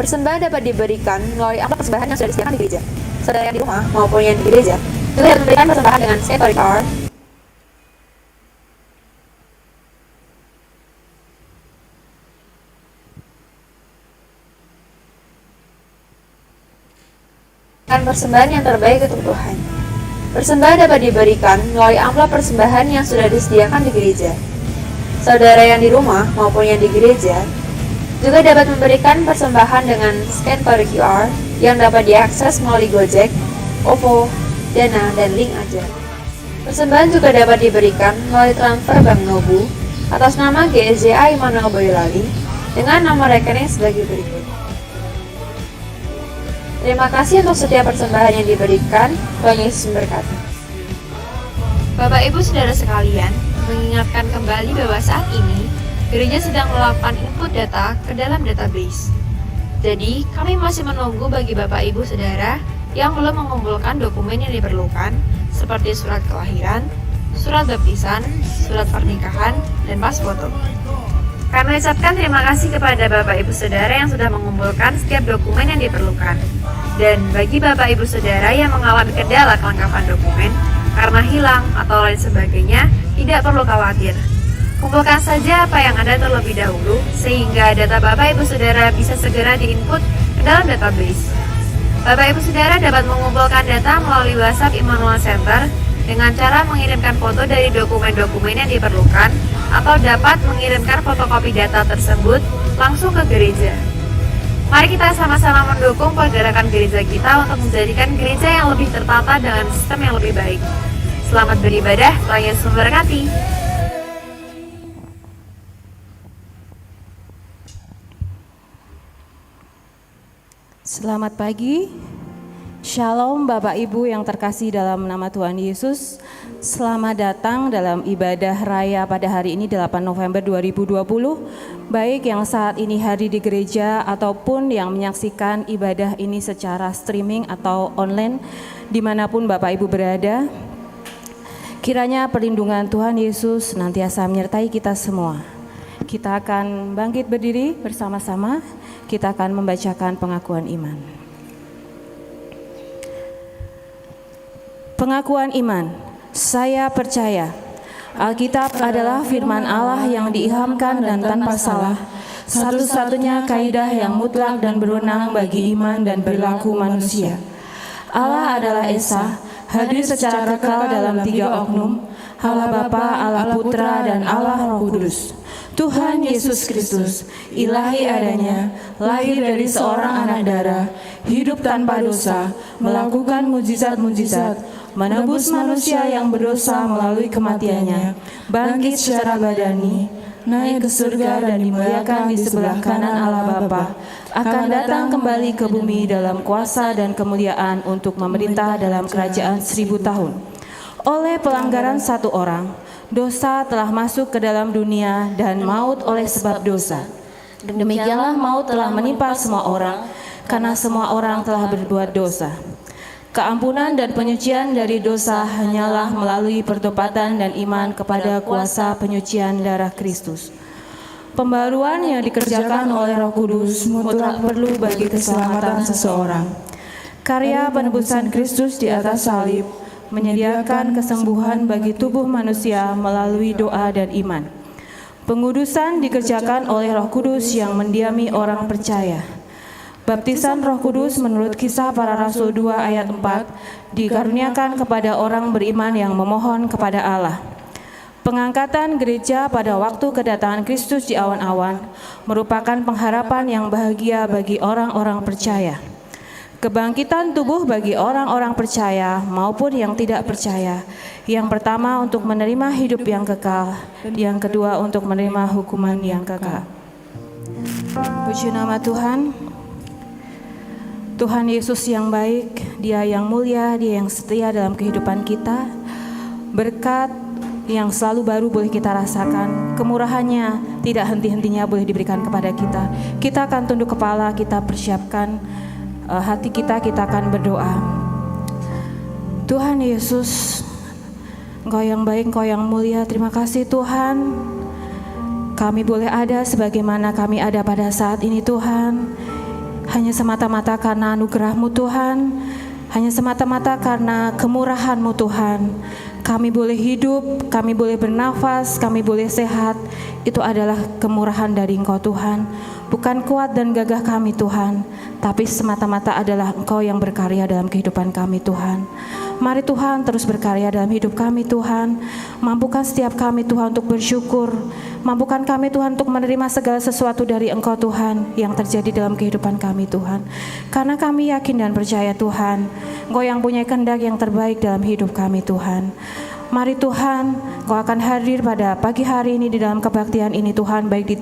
Persembahan dapat diberikan melalui amplop persembahan yang sudah disediakan di gereja. Saudara yang di rumah maupun yang di gereja juga dapat memberikan persembahan dengan scan QR dan persembahan yang terbaik untuk Tuhan. Persembahan dapat diberikan melalui amplop persembahan yang sudah disediakan di gereja. Saudara yang di rumah maupun yang di gereja juga dapat memberikan persembahan dengan scan kode QR yang dapat diakses melalui Gojek, OVO, Dana, dan link aja. Persembahan juga dapat diberikan melalui transfer Bank Nobu atas nama GSJA Immanuel Boyolali dengan nomor rekening sebagai berikut. Terima kasih untuk setiap persembahan yang diberikan. Tuhan Yesus memberkati. Bapak Ibu Saudara sekalian, mengingatkan kembali bahwa saat ini gereja sedang melakukan input data ke dalam database. Jadi, kami masih menunggu bagi Bapak Ibu Saudara yang belum mengumpulkan dokumen yang diperlukan, seperti surat kelahiran, surat baptisan, surat pernikahan, dan pas foto. Kami ucapkan terima kasih kepada Bapak Ibu Saudara yang sudah mengumpulkan setiap dokumen yang diperlukan. Dan bagi Bapak Ibu Saudara yang mengalami kendala kelengkapan dokumen karena hilang atau lain sebagainya, tidak perlu khawatir. Kumpulkan saja apa yang ada terlebih dahulu, sehingga data Bapak Ibu Saudara bisa segera diinput ke dalam database. Bapak Ibu Saudara dapat mengumpulkan data melalui WhatsApp Immanuel Center dengan cara mengirimkan foto dari dokumen-dokumen yang diperlukan, atau dapat mengirimkan fotokopi data tersebut langsung ke gereja. Mari kita sama-sama mendukung pergerakan gereja kita untuk menjadikan gereja yang lebih tertata dengan sistem yang lebih baik. Selamat beribadah, Tuhan Yesus memberkati. Selamat pagi, Shalom Bapak Ibu yang terkasih dalam nama Tuhan Yesus. Selamat datang dalam ibadah raya pada hari ini 8 November 2020. Baik yang saat ini hadir di gereja ataupun yang menyaksikan ibadah ini secara streaming atau online dimanapun Bapak Ibu berada. Kiranya perlindungan Tuhan Yesus senantiasa menyertai kita semua. Kita akan bangkit berdiri bersama-sama. Kita akan membacakan pengakuan iman. Pengakuan iman. Saya percaya Alkitab adalah firman Allah yang diilhamkan dan tanpa salah, satu-satunya kaidah yang mutlak dan berwenang bagi iman dan perilaku manusia. Allah adalah Esa, hadir secara kekal dalam 3 oknum, Allah Bapa, Allah Putra, dan Allah Roh Kudus. Tuhan Yesus Kristus, ilahi adanya, lahir dari seorang anak darah, hidup tanpa dosa, melakukan mujizat-mujizat, menebus manusia yang berdosa melalui kematiannya, bangkit secara badani, naik ke surga dan dimuliakan di sebelah kanan Allah Bapa, akan datang kembali ke bumi dalam kuasa dan kemuliaan untuk memerintah dalam kerajaan 1000 tahun. Oleh pelanggaran satu orang, dosa telah masuk ke dalam dunia dan maut oleh sebab dosa. Demikianlah maut telah menimpa semua orang, karena semua orang telah berbuat dosa. Keampunan dan penyucian dari dosa hanyalah melalui pertobatan dan iman kepada kuasa penyucian darah Kristus. Pembaruan yang dikerjakan oleh Roh Kudus mutlak perlu bagi keselamatan seseorang. Karya penebusan Kristus di atas salib menyediakan kesembuhan bagi tubuh manusia melalui doa dan iman. Pengudusan dikerjakan oleh Roh Kudus yang mendiami orang percaya. Baptisan Roh Kudus menurut Kisah Para Rasul 2 ayat 4 dikaruniakan kepada orang beriman yang memohon kepada Allah. Pengangkatan gereja pada waktu kedatangan Kristus di awan-awan merupakan pengharapan yang bahagia bagi orang-orang percaya. Kebangkitan tubuh bagi orang-orang percaya maupun yang tidak percaya. Yang pertama untuk menerima hidup yang kekal, yang kedua untuk menerima hukuman yang kekal. Puji nama Tuhan. Tuhan Yesus yang baik, Dia yang mulia, Dia yang setia dalam kehidupan kita. Berkat yang selalu baru boleh kita rasakan, kemurahannya tidak henti-hentinya boleh diberikan kepada kita. Kita akan tunduk kepala, kita persiapkan hati kita akan berdoa. Tuhan Yesus, Engkau yang baik, Engkau yang mulia, terima kasih Tuhan. Kami boleh ada sebagaimana kami ada pada saat ini Tuhan. hanya semata-mata karena anugerah-Mu Tuhan, hanya semata-mata karena kemurahan-Mu Tuhan. Kami boleh hidup, kami boleh bernafas, kami boleh sehat. Itu adalah kemurahan dari Engkau Tuhan. Bukan kuat dan gagah kami Tuhan, tapi semata-mata adalah Engkau yang berkarya dalam kehidupan kami Tuhan. Mari Tuhan terus berkarya dalam hidup kami Tuhan. Mampukan setiap kami Tuhan untuk bersyukur. Mampukan kami Tuhan untuk menerima segala sesuatu dari Engkau Tuhan yang terjadi dalam kehidupan kami Tuhan. Karena kami yakin dan percaya Tuhan, Engkau yang punya kehendak yang terbaik dalam hidup kami Tuhan. Mari Tuhan, Engkau akan hadir pada pagi hari ini di dalam kebaktian ini Tuhan, baik di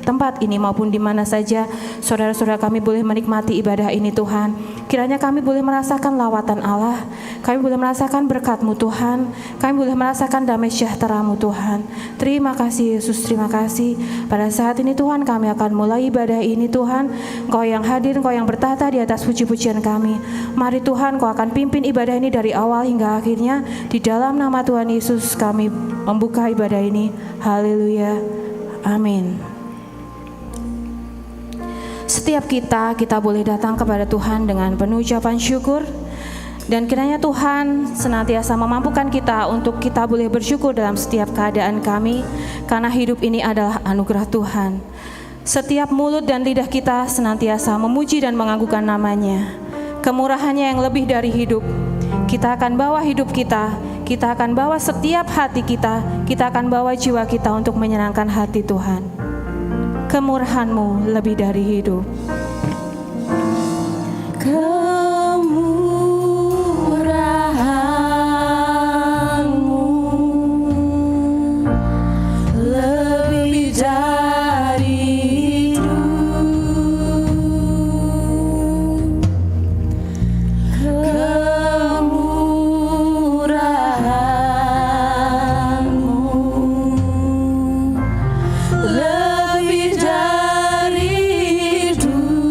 tempat ini maupun di mana saja saudara-saudara kami boleh menikmati ibadah ini Tuhan. Kiranya kami boleh merasakan lawatan Allah, kami boleh merasakan berkat-Mu Tuhan, kami boleh merasakan damai sejahtera-Mu Tuhan. Terima kasih Yesus, terima kasih. Pada saat ini Tuhan kami akan mulai ibadah ini Tuhan. Engkau yang hadir, Engkau yang bertahta di atas puji-pujian kami. Mari Tuhan, Engkau akan pimpin ibadah ini dari awal hingga akhirnya. Di dalam nama Tuhan Yesus kami membuka ibadah ini. Haleluya, amin. Setiap kita boleh datang kepada Tuhan dengan penuh ucapan syukur. Dan kiranya Tuhan senantiasa memampukan kita untuk kita boleh bersyukur dalam setiap keadaan kami. Karena hidup ini adalah anugerah Tuhan. Setiap mulut dan lidah kita senantiasa memuji dan mengagungkan nama-Nya. Kemurahannya yang lebih dari hidup. Kita akan bawa hidup kita akan bawa setiap hati kita akan bawa jiwa kita untuk menyenangkan hati Tuhan. Kemurahan-Mu lebih dari hidup. Kemurahan-Mu lebih dari hidup. Kemurahan-Mu lebih dari hidup.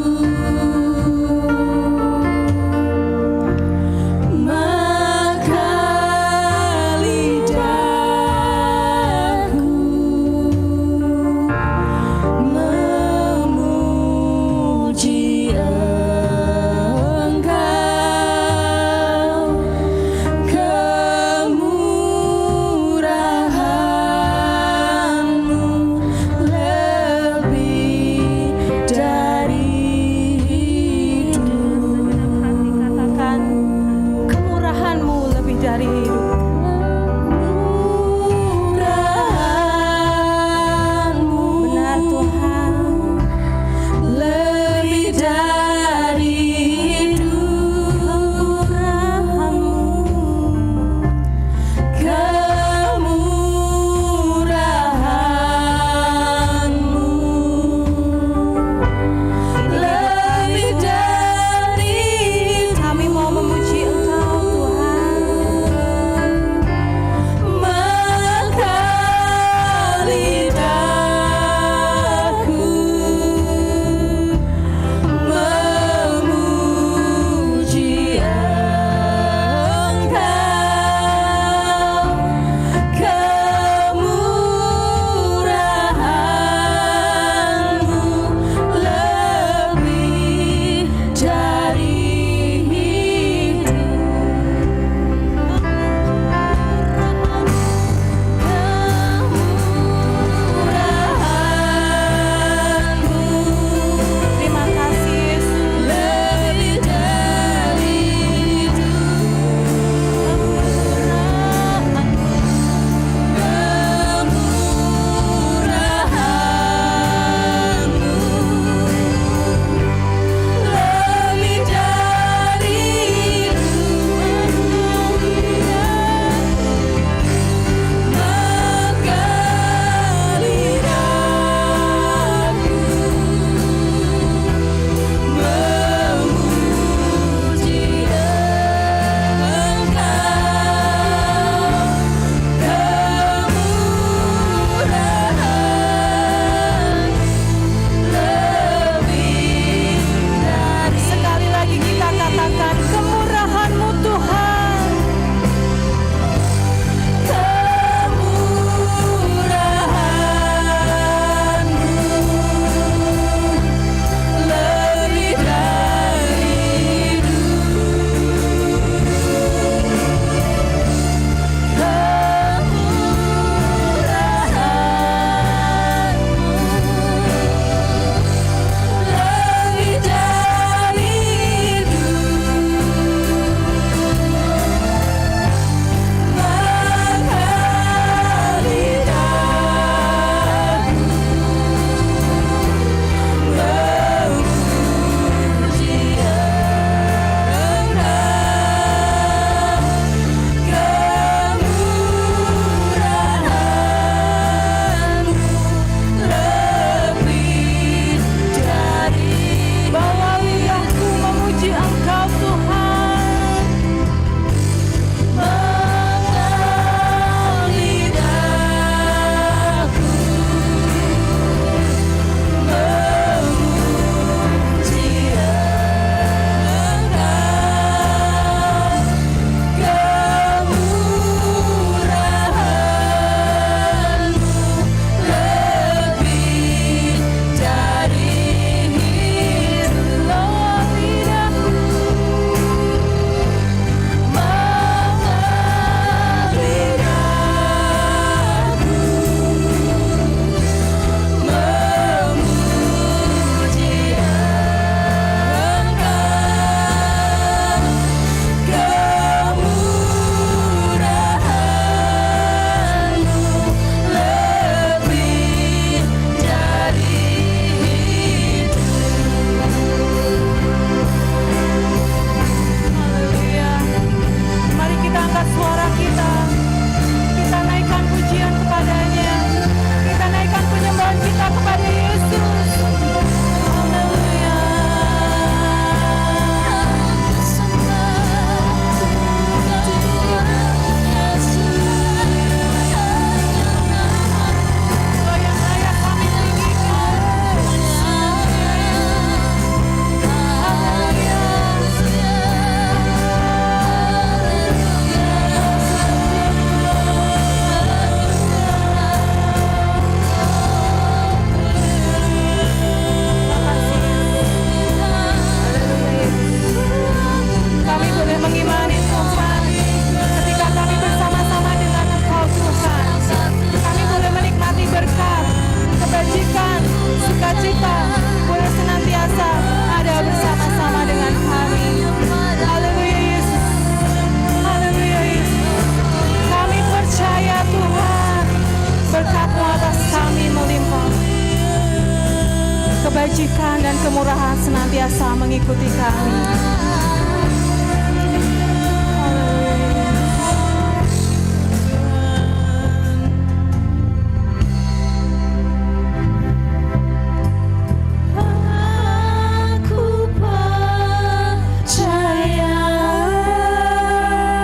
kemurahan senantiasa mengikuti kami.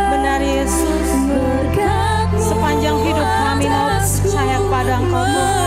Benar Yesus, sepanjang hidup kami mau percaya kepada Engkau Tuhan.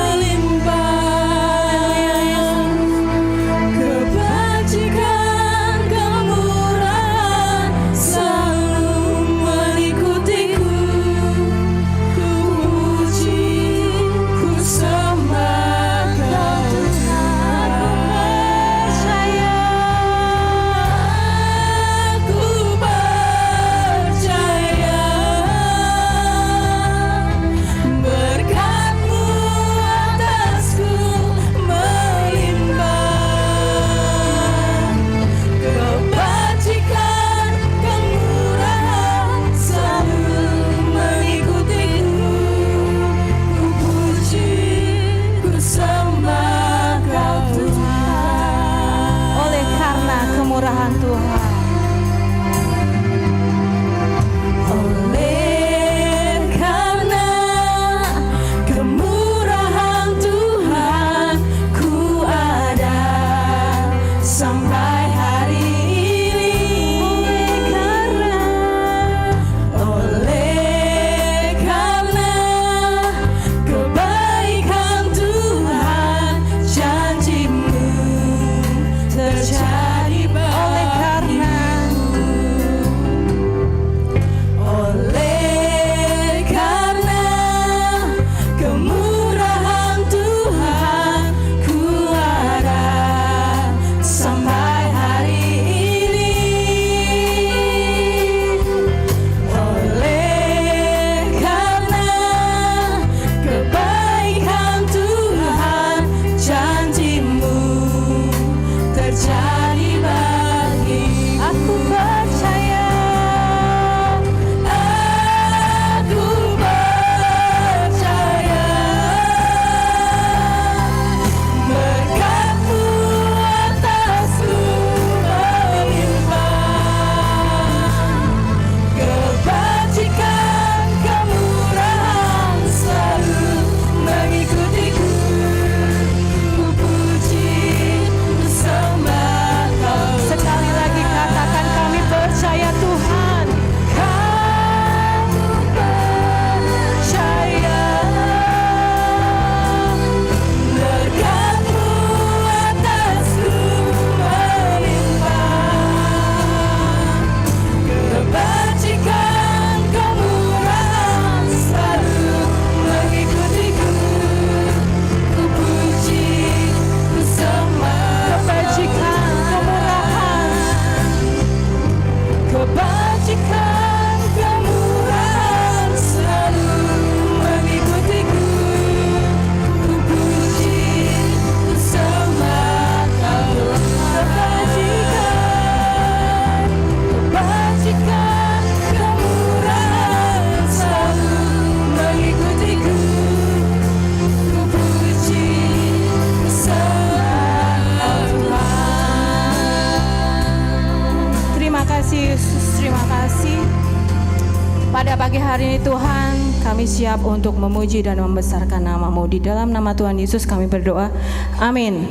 Pada pagi hari ini Tuhan, kami siap untuk memuji dan membesarkan nama-Mu. Di dalam nama Tuhan Yesus kami berdoa, amin.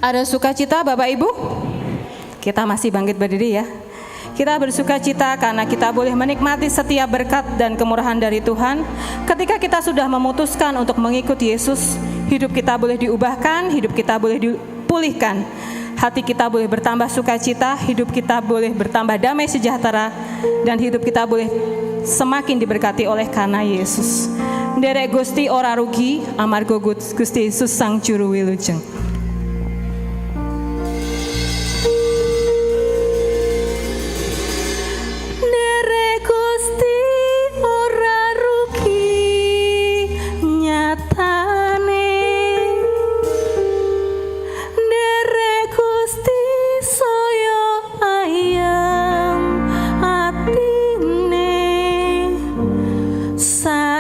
Ada sukacita Bapak Ibu? Kita masih bangkit berdiri ya. Kita bersuka cita karena kita boleh menikmati setiap berkat dan kemurahan dari Tuhan. Ketika kita sudah memutuskan untuk mengikuti Yesus, hidup kita boleh diubahkan, hidup kita boleh dipulihkan. Hati kita boleh bertambah sukacita, hidup kita boleh bertambah damai sejahtera, dan hidup kita boleh semakin diberkati oleh karena Yesus. Nderek Gusti ora rugi, amarga Gusti Yesus sang juru wilujeng.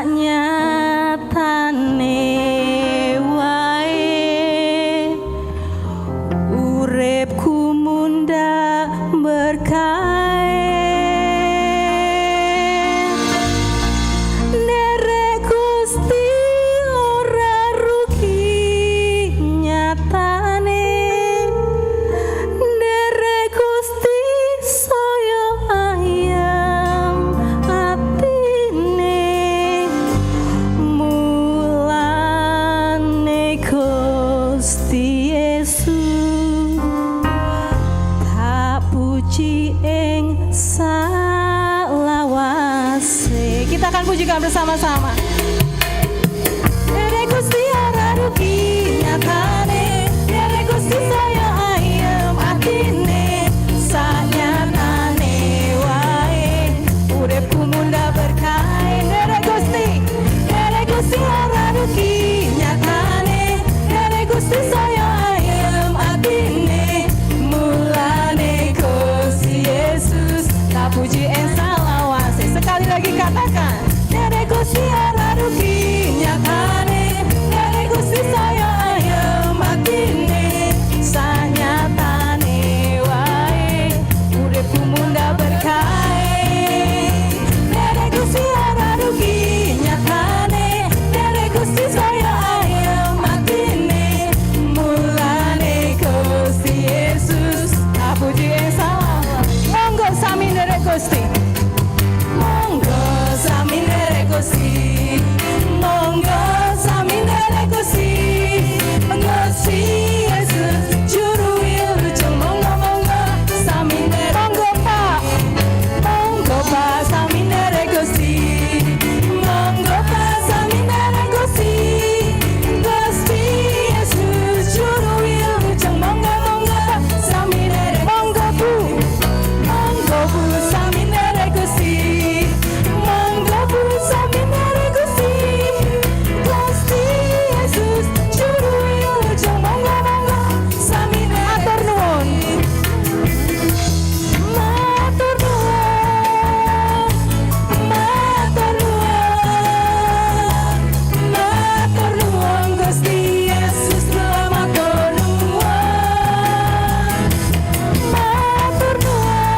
Nyatane wae sama-sama. Dere Gusti araruki nyatane, dere Gusti saya ayem atine, sanyatane wae uripku munda berkah. Dere Gusti araruki nyatane, dere Gusti saya ayem atine, mulane Gusti Yesus tak puji salawase. Sekali lagi katakan, dere Gusti araruki nyatane, dere Gusti saya ayem atine, sanyatane wae uripku munda berkah. Dere Gusti araruki nyatane, dere Gusti saya ayem atine, mulane Gusti Yesus tak puji salawat. Monggo sami dere Gusti, monggo sami dere Gusti, monggo sami dere Gusti, Gusti Yesus juru wilujeng. Monggo sami dere, monggo Pak sami dere Gusti, monggo Pak sami dere Gusti, Gusti Yesus juru wilujeng. Monggo sami dere, monggo Bu sami dere Gusti, monggo Bu sami dere Gusti, Gusti Yesus juru wilujeng. Monggo sami dere. Matur nuwun, matur nuwun, matur nuwun, matur nuwun Gusti Yesus, matur nuwun, matur nuwun,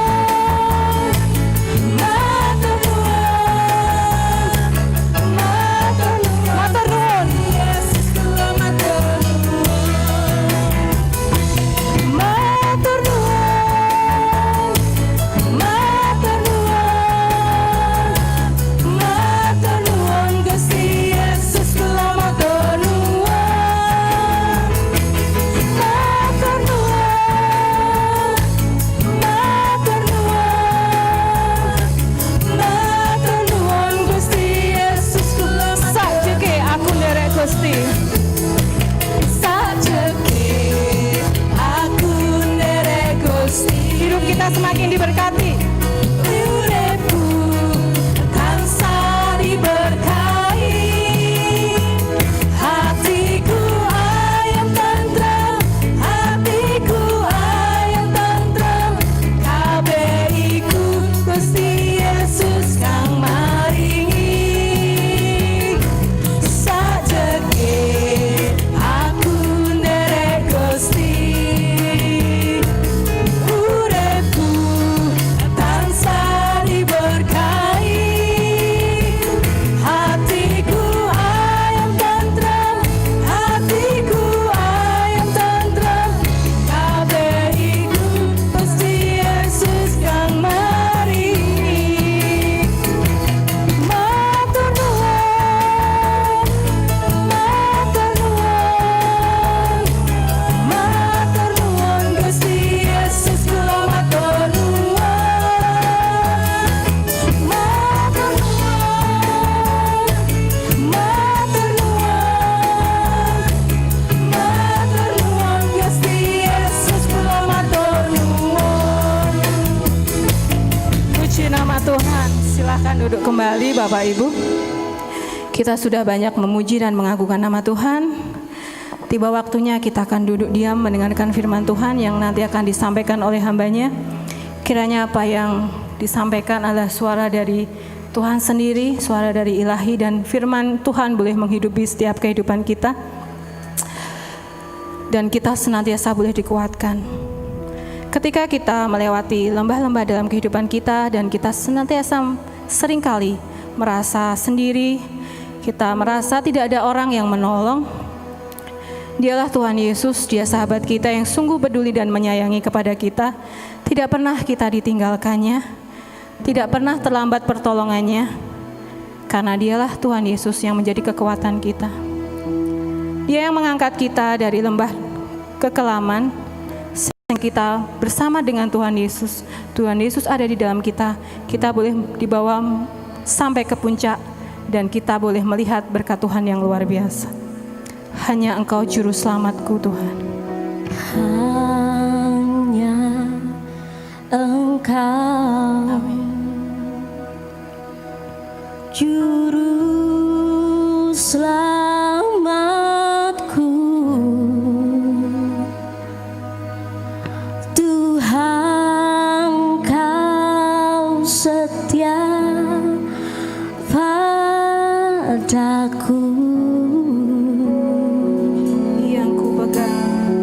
matur nuwun, matur nuwun Yesus, matur nuwun, matur nuwun, matur nuwun, matur nuwun Gusti Yesus, matur nuwun, matur nuwun, matur nuwun Gusti Yesus. Sajeke aku nderek Gusti, sajeke aku nderek Gusti. Hidup kita semakin diberkati, uripku tansah diberkahi, hatiku ayem tentrem, hatiku ayem tentrem, kabeh iku Gusti Yesus kang maringi. Sajeke aku nderek Gusti, uripku tansah diberkahi, hatiku ayem tentrem, hatiku ayem tentrem, kabeh iku Gusti Yesus kang maringi. Matur nuwun, matur nuwun, matur nuwun Gusti Yesus, kula matur nuwun, matur nuwun, matur nuwun, matur nuwun Gusti Yesus, kula matur nuwun. Puji nama Tuhan. Silahkan duduk kembali Bapak Ibu. Kita sudah banyak memuji dan mengagungkan nama Tuhan. Tiba waktunya kita akan duduk diam mendengarkan firman Tuhan yang nanti akan disampaikan oleh hambanya. Kiranya apa yang disampaikan adalah suara dari Tuhan sendiri, suara dari ilahi, dan firman Tuhan boleh menghidupi setiap kehidupan kita. Dan kita senantiasa boleh dikuatkan. Ketika kita melewati lembah-lembah dalam kehidupan kita dan kita senantiasa seringkali merasa sendiri, kita merasa tidak ada orang yang menolong, Dialah Tuhan Yesus, Dia sahabat kita yang sungguh peduli dan menyayangi kepada kita. Tidak pernah kita ditinggalkannya, tidak pernah terlambat pertolongannya, karena Dialah Tuhan Yesus yang menjadi kekuatan kita. Dia yang mengangkat kita dari lembah kekelaman, sehingga kita bersama dengan Tuhan Yesus. Tuhan Yesus ada di dalam kita, kita boleh dibawa sampai ke puncak dan kita boleh melihat berkat Tuhan yang luar biasa. Hanya Engkau juru selamatku Tuhan. Hanya Engkau juru selamatku, Tuhan Kau setia padaku. Yang ku pegang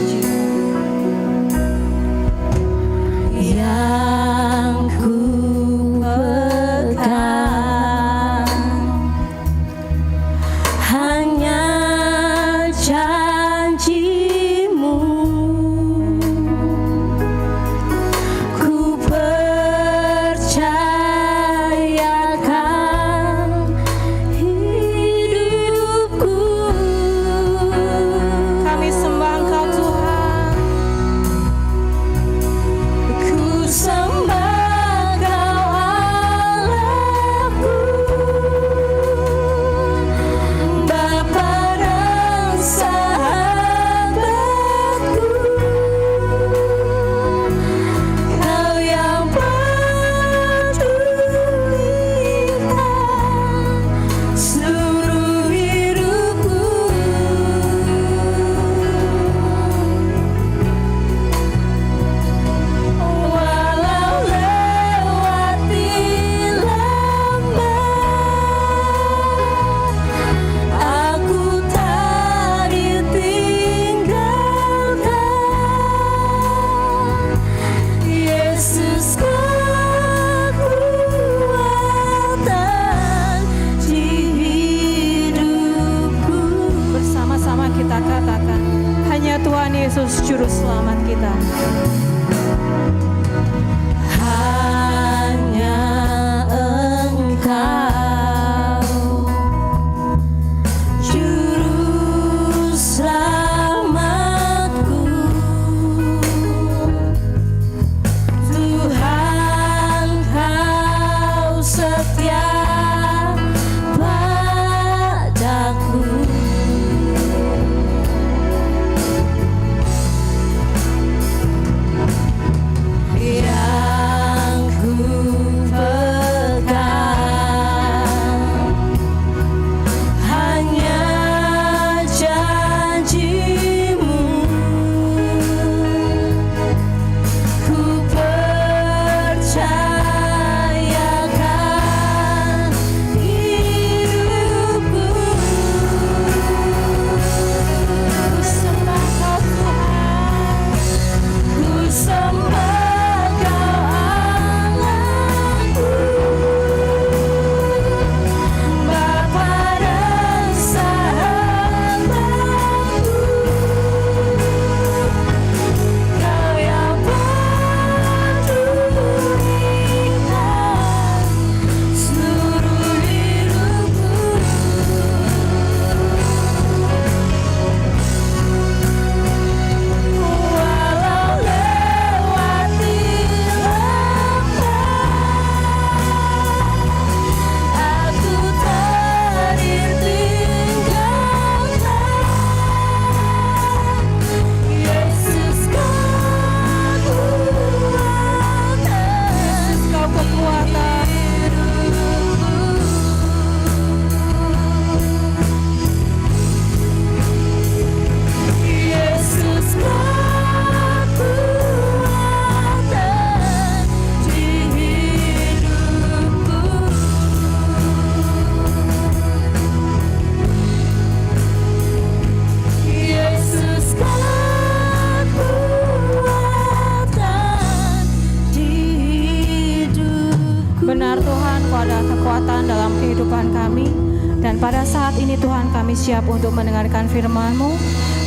janji, yang ku pegang hanya janji-Mu, ku percayakan hidupku. kami sembah Engkau Tuhan. Ku sembah Kau Allahku, Bapa dan sahabatku, Kau yang pedulikan seluruh hidupku. Walau lewati lembah, aku tak ditinggalkan. Yesus kekuatan di hidupku. Bersama-sama kita katakan, hanya Tuhan Yesus juru selamat kita. Hanya Engkau juru selamatku, Tuhan Kau setia padaku. Yang ku pegang hanya janji-Mu, ku percayakan hidupku. Ku sembah Kau Tuhan, ku sembah Benar Tuhan, Kau ada kekuatan dalam kehidupan kami. Dan pada saat ini Tuhan, kami siap untuk mendengarkan firman-Mu.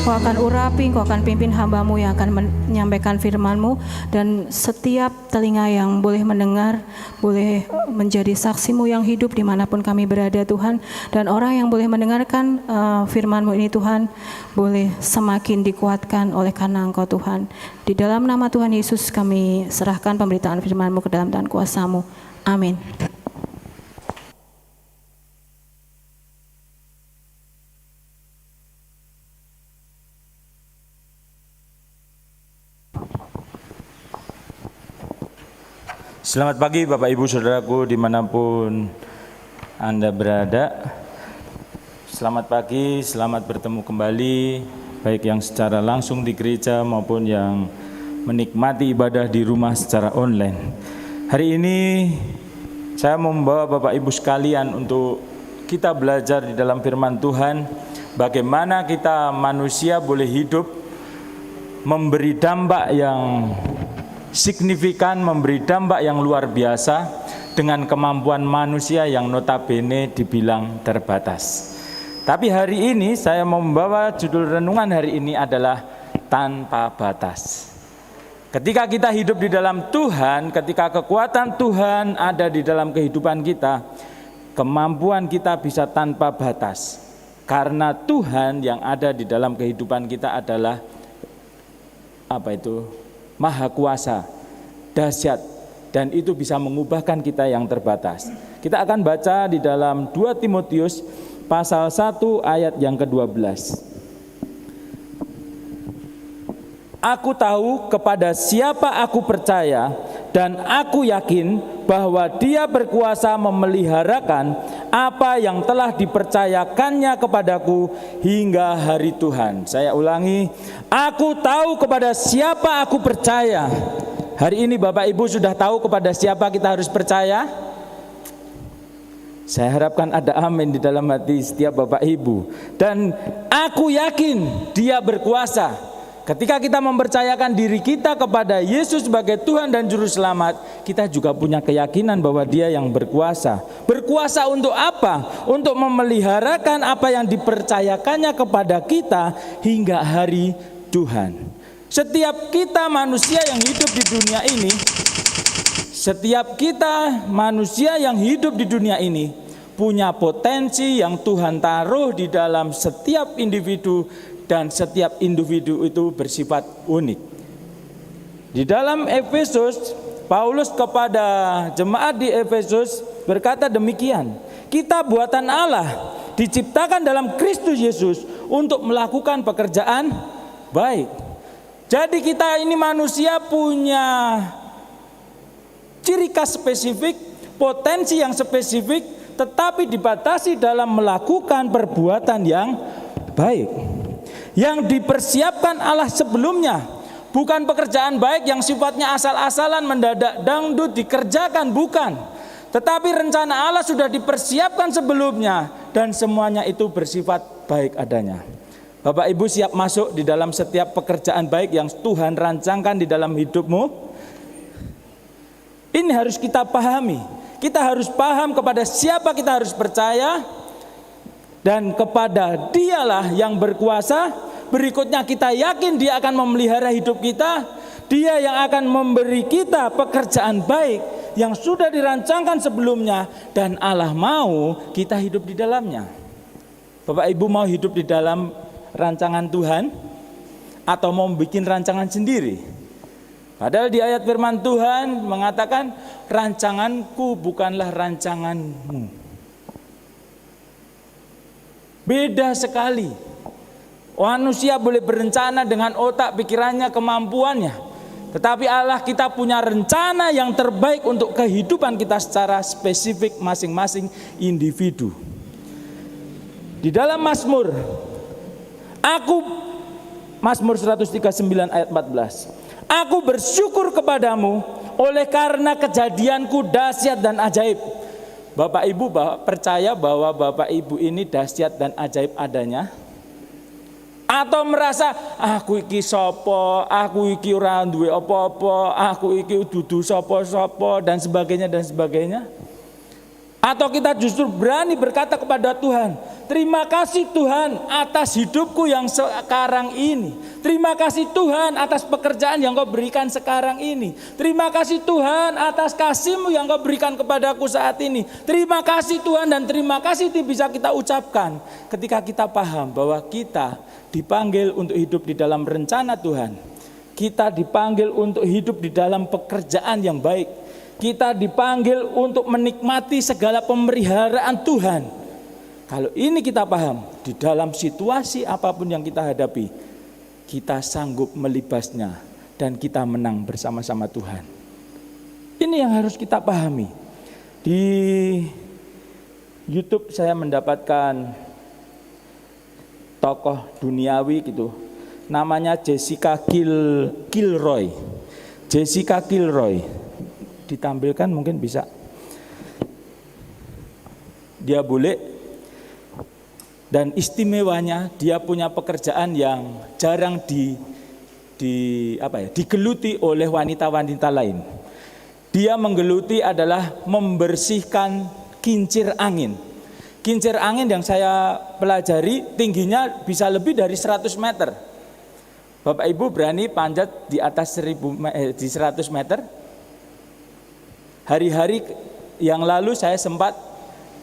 Kau akan urapi, Kau akan pimpin hamba-Mu yang akan menyampaikan firman-Mu. Dan setiap telinga yang boleh mendengar, boleh menjadi saksi-Mu yang hidup dimanapun kami berada Tuhan. Dan orang yang boleh mendengarkan firman-Mu ini Tuhan, boleh semakin dikuatkan oleh karena Engkau Tuhan. Di dalam nama Tuhan Yesus kami serahkan pemberitaan firman-Mu ke dalam tangan kuasa-Mu. Amin. Selamat pagi Bapak Ibu Saudaraku dimanapun Anda berada. Selamat pagi, selamat bertemu kembali, baik yang secara langsung di gereja maupun yang menikmati ibadah di rumah secara online. Hari ini saya membawa Bapak Ibu sekalian untuk kita belajar di dalam firman Tuhan, bagaimana kita manusia boleh hidup memberi dampak yang signifikan, memberi dampak yang luar biasa dengan kemampuan manusia yang notabene dibilang terbatas. Tapi hari ini saya membawa judul renungan hari ini adalah tanpa batas. Ketika kita hidup di dalam Tuhan, ketika kekuatan Tuhan ada di dalam kehidupan kita, kemampuan kita bisa tanpa batas. Karena Tuhan yang ada di dalam kehidupan kita adalah Maha kuasa, dahsyat, dan itu bisa mengubahkan kita yang terbatas. Kita akan baca di dalam 2 Timotius pasal 1 ayat yang ke-12. Aku tahu kepada siapa aku percaya dan aku yakin bahwa Dia berkuasa memeliharakan apa yang telah dipercayakannya kepadaku hingga hari Tuhan. Saya ulangi, aku tahu kepada siapa aku percaya. Hari ini Bapak Ibu sudah tahu kepada siapa kita harus percaya? Saya harapkan ada amin di dalam hati setiap Bapak Ibu. Dan aku yakin Dia berkuasa. Ketika kita mempercayakan diri kita kepada Yesus sebagai Tuhan dan Juru Selamat, kita juga punya keyakinan bahwa Dia yang berkuasa. Berkuasa untuk apa? Untuk memeliharakan apa yang dipercayakannya kepada kita hingga hari Tuhan. Setiap kita manusia yang hidup di dunia ini, setiap kita manusia yang hidup di dunia ini punya potensi yang Tuhan taruh di dalam setiap individu, dan setiap individu itu bersifat unik. Di dalam Efesus, Paulus kepada jemaat di Efesus berkata demikian, kita buatan Allah, diciptakan dalam Kristus Yesus untuk melakukan pekerjaan baik. Jadi kita ini manusia punya ciri khas spesifik, potensi yang spesifik, tetapi dibatasi dalam melakukan perbuatan yang baik. Yang dipersiapkan Allah sebelumnya, bukan pekerjaan baik yang sifatnya asal-asalan mendadak dangdut dikerjakan, bukan. Tetapi rencana Allah sudah dipersiapkan sebelumnya dan semuanya itu bersifat baik adanya. Bapak Ibu siap masuk di dalam setiap pekerjaan baik yang Tuhan rancangkan di dalam hidupmu? Ini harus kita pahami. Kita harus paham kepada siapa kita harus percaya, dan kepada Dialah yang berkuasa. Berikutnya kita yakin Dia akan memelihara hidup kita. Dia yang akan memberi kita pekerjaan baik yang sudah dirancangkan sebelumnya, dan Allah mau kita hidup di dalamnya. Bapak Ibu mau hidup di dalam rancangan Tuhan atau mau bikin rancangan sendiri? Padahal di ayat firman Tuhan mengatakan, rancanganku bukanlah rancanganmu. Beda sekali. Manusia boleh berencana dengan otak, pikirannya, kemampuannya. Tetapi Allah, kita punya rencana yang terbaik untuk kehidupan kita secara spesifik masing-masing individu. Di dalam Mazmur 139 ayat 14. Aku bersyukur kepadamu oleh karena kejadianku dahsyat dan ajaib. Bapak Ibu percaya bahwa Bapak Ibu ini dahsyat dan ajaib adanya? Atau merasa aku iki sopo, aku iki ora duwe apa-apa, aku iki dudu sopo-sopo dan sebagainya? Atau kita justru berani berkata kepada Tuhan, terima kasih Tuhan atas hidupku yang sekarang ini. Terima kasih Tuhan atas pekerjaan yang Kau berikan sekarang ini. Terima kasih Tuhan atas kasih-Mu yang Kau berikan kepadaku saat ini. Terima kasih Tuhan, dan terima kasih itu bisa kita ucapkan ketika kita paham bahwa kita dipanggil untuk hidup di dalam rencana Tuhan. Kita dipanggil untuk hidup di dalam pekerjaan yang baik. Kita dipanggil untuk menikmati segala pemeliharaan Tuhan. Kalau ini kita paham, di dalam situasi apapun yang kita hadapi, kita sanggup melibasnya dan kita menang bersama-sama Tuhan. Ini yang harus kita pahami. Di YouTube saya mendapatkan tokoh duniawi gitu, namanya Jessica Kilroy. Jessica Kilroy, ditampilkan mungkin bisa. Dia bule, dan istimewanya dia punya pekerjaan yang jarang digeluti oleh wanita-wanita lain. Dia menggeluti adalah membersihkan kincir angin. Kincir angin yang saya pelajari tingginya bisa lebih dari 100 meter. Bapak Ibu berani panjat di atas 100 meter? Hari-hari yang lalu saya sempat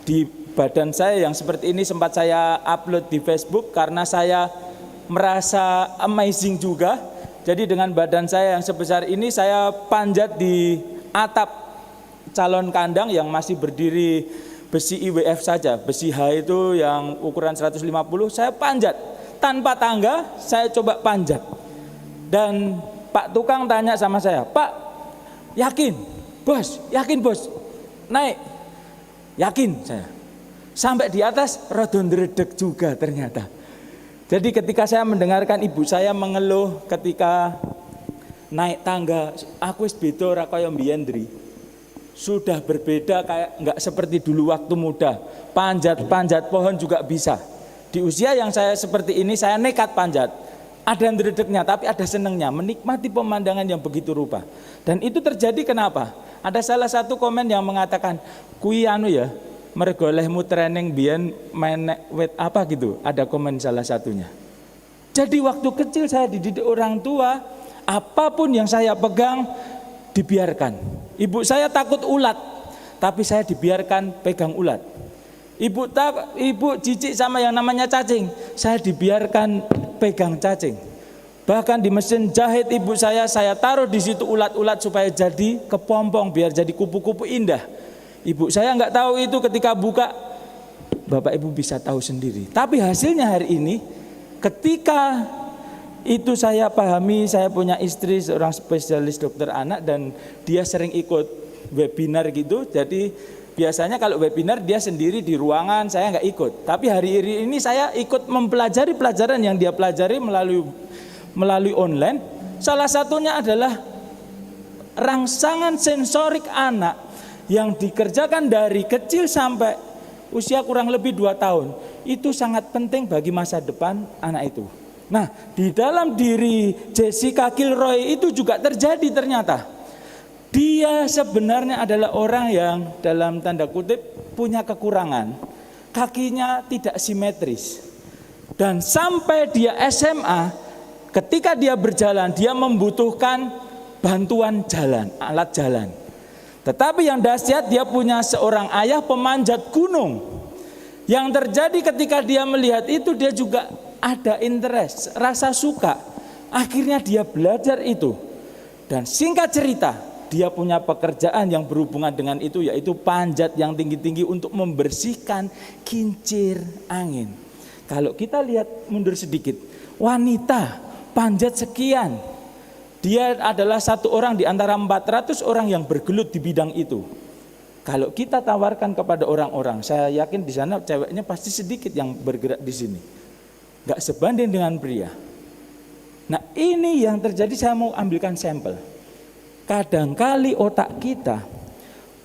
di badan saya yang seperti ini sempat saya upload di Facebook karena saya merasa amazing juga. Jadi dengan badan saya yang sebesar ini saya panjat di atap calon kandang yang masih berdiri besi IWF saja, besi H itu yang ukuran 150, saya panjat tanpa tangga, saya coba panjat. Dan Pak tukang tanya sama saya, "Pak, yakin bos, naik?" Yakin saya. Sampai di atas rada ndredeg juga ternyata. Jadi ketika saya mendengarkan ibu saya mengeluh ketika naik tangga, aku wis beda ora kaya mbiyen, Dri. Sudah berbeda, kayak enggak seperti dulu waktu muda. Panjat pohon juga bisa. Di usia yang saya seperti ini saya nekat panjat. Ada ndredegnya tapi ada senengnya, menikmati pemandangan yang begitu rupa. Dan itu terjadi kenapa? Ada salah satu komen yang mengatakan, "Kui anu ya, mergo olehmu training biyen main wet apa gitu." Ada komen salah satunya. Jadi waktu kecil saya dididik orang tua, apapun yang saya pegang dibiarkan. Ibu saya takut ulat, tapi saya dibiarkan pegang ulat. Ibu jijik sama yang namanya cacing, saya dibiarkan pegang cacing. Bahkan di mesin jahit ibu saya taruh di situ ulat-ulat supaya jadi kepompong, biar jadi kupu-kupu indah. Ibu saya nggak tahu itu, ketika buka, Bapak Ibu bisa tahu sendiri. Tapi hasilnya hari ini, ketika itu saya pahami, saya punya istri seorang spesialis dokter anak dan dia sering ikut webinar gitu. Jadi biasanya kalau webinar dia sendiri di ruangan, saya nggak ikut. Tapi hari ini saya ikut mempelajari pelajaran yang dia pelajari melalui online. Salah satunya adalah rangsangan sensorik anak yang dikerjakan dari kecil sampai usia kurang lebih 2 tahun. Itu sangat penting bagi masa depan anak itu. Nah, di dalam diri Jessica Kilroy itu juga terjadi ternyata. Dia sebenarnya adalah orang yang dalam tanda kutip punya kekurangan. Kakinya tidak simetris. Dan sampai dia SMA, ketika dia berjalan, dia membutuhkan bantuan jalan, alat jalan. Tetapi yang dahsyat, dia punya seorang ayah pemanjat gunung. Yang terjadi ketika dia melihat itu, dia juga ada interest, rasa suka. Akhirnya dia belajar itu. Dan singkat cerita, dia punya pekerjaan yang berhubungan dengan itu, yaitu panjat yang tinggi-tinggi untuk membersihkan kincir angin. Kalau kita lihat mundur sedikit, wanita panjat sekian, dia adalah satu orang di antara 400 orang yang bergelut di bidang itu. Kalau kita tawarkan kepada orang-orang, saya yakin di sana ceweknya pasti sedikit yang bergerak di sini. Gak sebanding dengan pria. Nah, ini yang terjadi, saya mau ambilkan sampel. Kadangkali otak kita,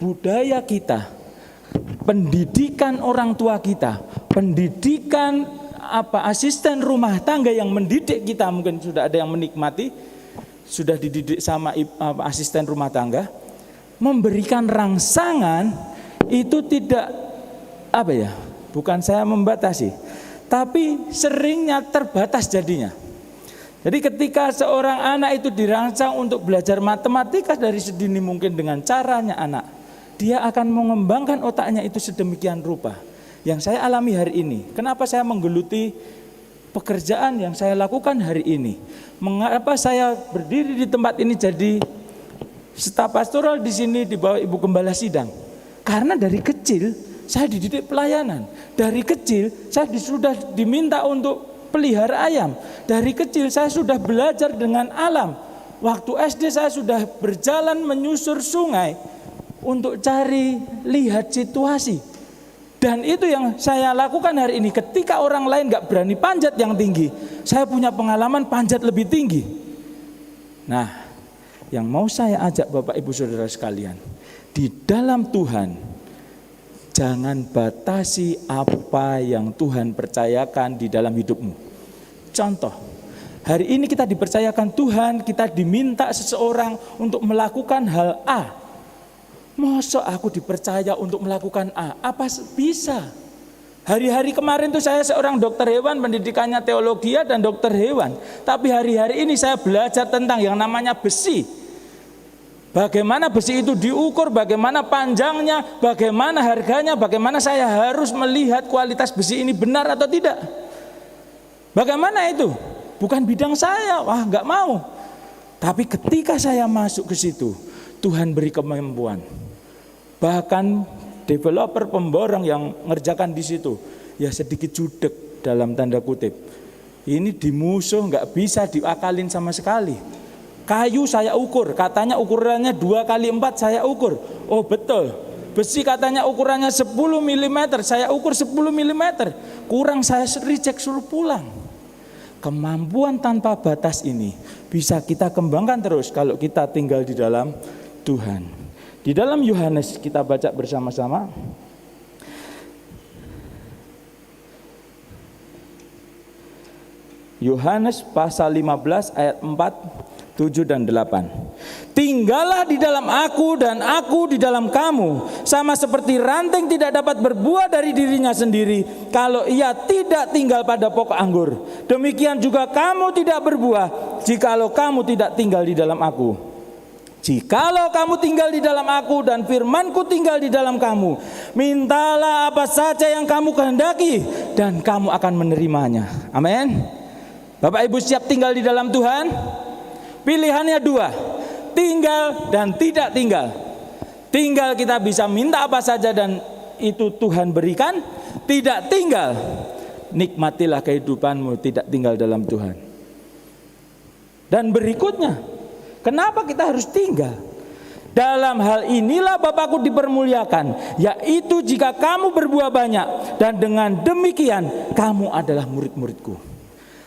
budaya kita, pendidikan orang tua kita, pendidikan asisten rumah tangga yang mendidik kita, mungkin sudah ada yang menikmati, sudah dididik sama asisten rumah tangga, memberikan rangsangan itu tidak bukan saya membatasi, tapi seringnya terbatas jadinya. Jadi ketika seorang anak itu dirangsang untuk belajar matematika dari sedini mungkin dengan caranya anak, dia akan mengembangkan otaknya itu sedemikian rupa. Yang saya alami hari ini, kenapa saya menggeluti pekerjaan yang saya lakukan hari ini? Mengapa saya berdiri di tempat ini jadi staf pastoral di sini di bawah Ibu Gembala Sidang? Karena dari kecil saya dididik pelayanan. Dari kecil saya sudah diminta untuk pelihara ayam. Dari kecil saya sudah belajar dengan alam. Waktu SD saya sudah berjalan menyusur sungai untuk cari lihat situasi. Dan itu yang saya lakukan hari ini. Ketika orang lain gak berani panjat yang tinggi, saya punya pengalaman panjat lebih tinggi. Nah, yang mau saya ajak Bapak Ibu Saudara sekalian, di dalam Tuhan, jangan batasi apa yang Tuhan percayakan di dalam hidupmu. Contoh, hari ini kita dipercayakan Tuhan, kita diminta seseorang untuk melakukan hal A. Masa aku dipercaya untuk melakukan A? Apa bisa? Hari-hari kemarin tuh saya seorang dokter hewan, pendidikannya teologi dan dokter hewan. Tapi hari-hari ini saya belajar tentang yang namanya besi. Bagaimana besi itu diukur, bagaimana panjangnya, bagaimana harganya, bagaimana saya harus melihat kualitas besi ini benar atau tidak. Bagaimana itu? Bukan bidang saya, wah gak mau. Tapi ketika saya masuk ke situ, Tuhan beri kemampuan. Bahkan developer pemborong yang ngerjakan di situ, ya sedikit judek dalam tanda kutip. Ini di musuh gak bisa diakalin sama sekali. Kayu saya ukur, katanya ukurannya 2x4 saya ukur. Oh betul, besi katanya ukurannya 10 mm, saya ukur 10 mm. Kurang saya reject, suruh pulang. Kemampuan tanpa batas ini bisa kita kembangkan terus kalau kita tinggal di dalam Tuhan. Di dalam Yohanes kita baca bersama-sama. Yohanes pasal 15 ayat 4, 7 dan 8. Tinggallah di dalam aku dan aku di dalam kamu, sama seperti ranting tidak dapat berbuah dari dirinya sendiri kalau ia tidak tinggal pada pokok anggur. Demikian juga kamu tidak berbuah jikalau kamu tidak tinggal di dalam aku. Jikalau kamu tinggal di dalam aku dan firmanku tinggal di dalam kamu, mintalah apa saja yang kamu kehendaki dan kamu akan menerimanya. Amin. Bapak Ibu siap tinggal di dalam Tuhan? Pilihannya dua, tinggal dan tidak tinggal. Tinggal kita bisa minta apa saja dan itu Tuhan berikan. Tidak tinggal, nikmatilah kehidupanmu tidak tinggal dalam Tuhan. Dan berikutnya, kenapa kita harus tinggal? Dalam hal inilah Bapakku dipermuliakan, yaitu jika kamu berbuah banyak, dan dengan demikian kamu adalah murid-muridku.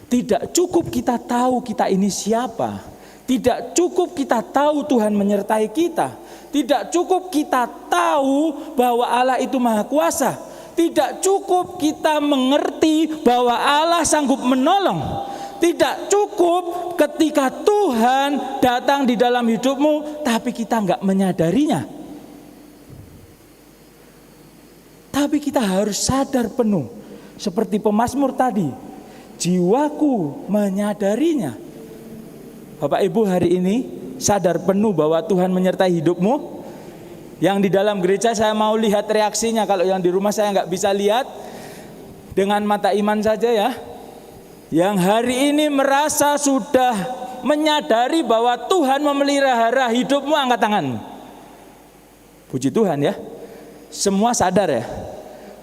Tidak cukup kita tahu kita ini siapa. Tidak cukup kita tahu Tuhan menyertai kita. Tidak cukup kita tahu bahwa Allah itu maha kuasa. Tidak cukup kita mengerti bahwa Allah sanggup menolong. Tidak cukup ketika Tuhan datang di dalam hidupmu tapi kita enggak menyadarinya. Tapi kita harus sadar penuh. Seperti pemazmur tadi, jiwaku menyadarinya. Bapak Ibu hari ini sadar penuh bahwa Tuhan menyertai hidupmu. Yang di dalam gereja saya mau lihat reaksinya. Kalau yang di rumah saya enggak bisa lihat, dengan mata iman saja ya. Yang hari ini merasa sudah menyadari bahwa Tuhan memelihara hidupmu, angkat tangan. Puji Tuhan ya. Semua sadar ya.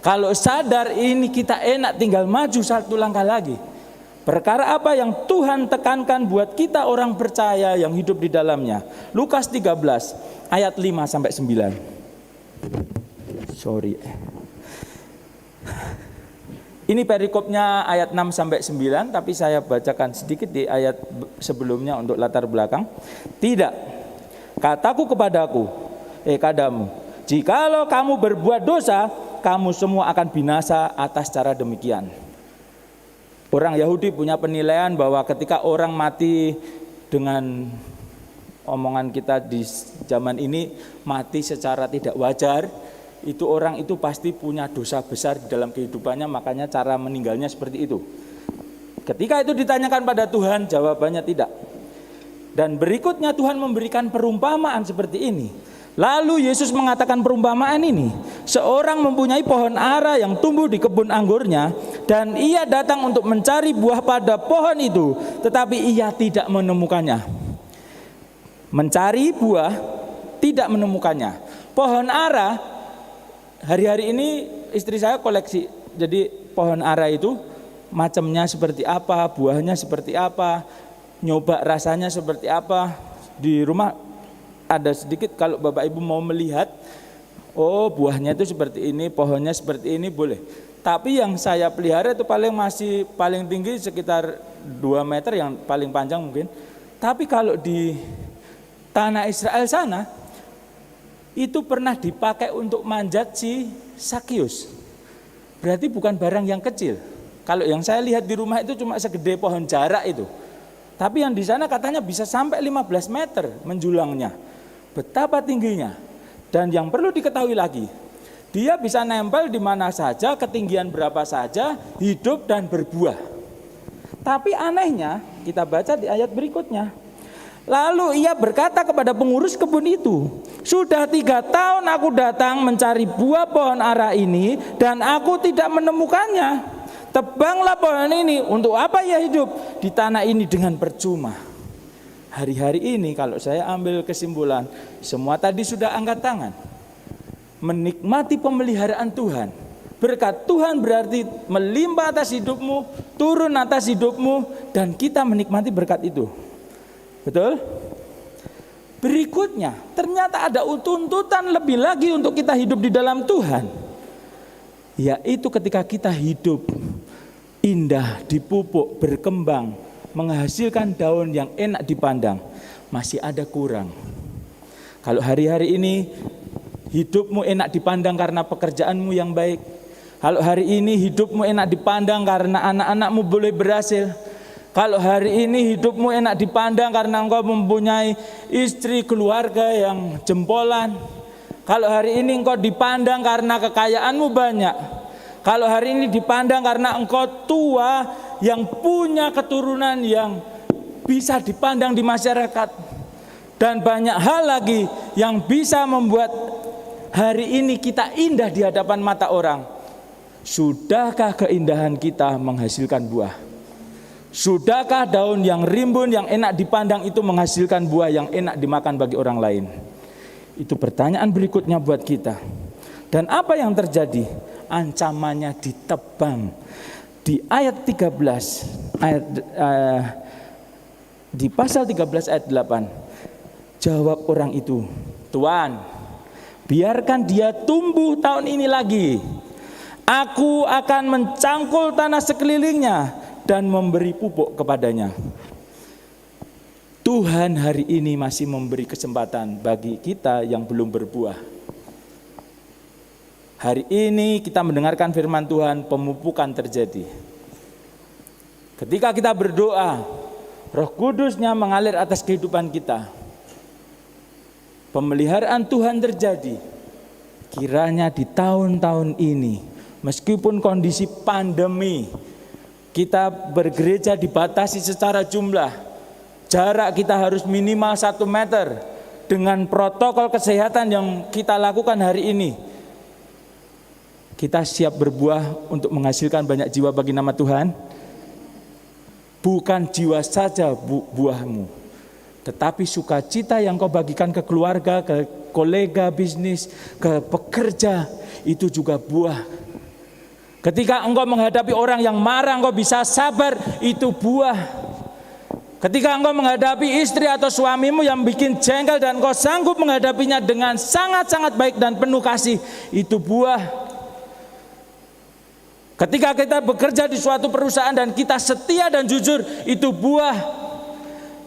Kalau sadar ini kita enak tinggal maju satu langkah lagi. Perkara apa yang Tuhan tekankan buat kita orang percaya yang hidup di dalamnya. Lukas 13 ayat 5 sampai 9. Sorry. Ini perikopnya ayat 6 sampai 9, tapi saya bacakan sedikit di ayat sebelumnya untuk latar belakang. Tidak, kataku kepadamu, jikalau kamu berbuat dosa, kamu semua akan binasa atas cara demikian. Orang Yahudi punya penilaian bahwa ketika orang mati, dengan omongan kita di zaman ini, mati secara tidak wajar, itu orang itu pasti punya dosa besar di dalam kehidupannya, makanya cara meninggalnya seperti itu. Ketika itu ditanyakan pada Tuhan, jawabannya tidak. Dan berikutnya Tuhan memberikan perumpamaan seperti ini. Lalu Yesus mengatakan perumpamaan ini. Seorang mempunyai pohon ara yang tumbuh di kebun anggurnya, dan ia datang untuk mencari buah pada pohon itu, tetapi ia tidak menemukannya. Mencari buah, tidak menemukannya. Pohon ara, hari-hari ini istri saya koleksi. Jadi pohon ara itu macamnya seperti apa, buahnya seperti apa. nyoba rasanya seperti apa. Di rumah ada sedikit, kalau Bapak Ibu mau melihat, oh buahnya itu seperti ini, pohonnya seperti ini, boleh. Tapi yang saya pelihara itu masih paling tinggi sekitar 2 meter, yang paling panjang mungkin. Tapi kalau di tanah Israel sana, itu pernah dipakai untuk manjat si Sakius. Berarti bukan barang yang kecil. Kalau yang saya lihat di rumah itu cuma segede pohon jarak itu. Tapi yang di sana katanya bisa sampai 15 meter menjulangnya. Betapa tingginya. Dan yang perlu diketahui lagi, dia bisa nempel di mana saja, ketinggian berapa saja, hidup dan berbuah. Tapi anehnya, kita baca di ayat berikutnya. Lalu ia berkata kepada pengurus kebun itu, sudah 3 tahun aku datang mencari buah pohon ara ini dan aku tidak menemukannya. Tebanglah pohon ini, untuk apa ia hidup di tanah ini dengan percuma. Hari-hari ini kalau saya ambil kesimpulan, semua tadi sudah angkat tangan. Menikmati pemeliharaan Tuhan. Berkat Tuhan berarti melimpah atas hidupmu, turun atas hidupmu, dan kita menikmati berkat itu. Betul? Berikutnya, ternyata ada tuntutan lebih lagi untuk kita hidup di dalam Tuhan. Yaitu ketika kita hidup indah, dipupuk, berkembang, menghasilkan daun yang enak dipandang, masih ada kurang. Kalau hari-hari ini hidupmu enak dipandang karena pekerjaanmu yang baik, kalau hari ini hidupmu enak dipandang karena anak-anakmu boleh berhasil, kalau hari ini hidupmu enak dipandang karena engkau mempunyai istri, keluarga yang jempolan, kalau hari ini engkau dipandang karena kekayaanmu banyak, kalau hari ini dipandang karena engkau tua yang punya keturunan yang bisa dipandang di masyarakat, dan banyak hal lagi yang bisa membuat hari ini kita indah di hadapan mata orang. Sudahkah keindahan kita menghasilkan buah? Sudahkah daun yang rimbun yang enak dipandang itu menghasilkan buah yang enak dimakan bagi orang lain? Itu pertanyaan berikutnya buat kita. Dan apa yang terjadi? Ancamannya ditebang. Di ayat 13 di pasal 13 ayat 8, jawab orang itu, Tuan, biarkan dia tumbuh tahun ini lagi. Aku akan mencangkul tanah sekelilingnya dan memberi pupuk kepadanya. Tuhan hari ini masih memberi kesempatan bagi kita yang belum berbuah. Hari ini kita mendengarkan firman Tuhan, pemupukan terjadi. Ketika kita berdoa, Roh Kudusnya mengalir atas kehidupan kita. Pemeliharaan Tuhan terjadi. Kiranya di tahun-tahun ini, meskipun kondisi pandemi, kita bergereja dibatasi secara jumlah, jarak kita harus minimal 1 meter, dengan protokol kesehatan yang kita lakukan hari ini, kita siap berbuah untuk menghasilkan banyak jiwa bagi nama Tuhan. Bukan jiwa saja buahmu, tetapi sukacita yang kau bagikan ke keluarga, ke kolega bisnis, ke pekerja, itu juga buah. Ketika engkau menghadapi orang yang marah, engkau bisa sabar, itu buah. Ketika engkau menghadapi istri atau suamimu yang bikin jengkel dan engkau sanggup menghadapinya dengan sangat-sangat baik dan penuh kasih, itu buah. Ketika kita bekerja di suatu perusahaan dan kita setia dan jujur, itu buah.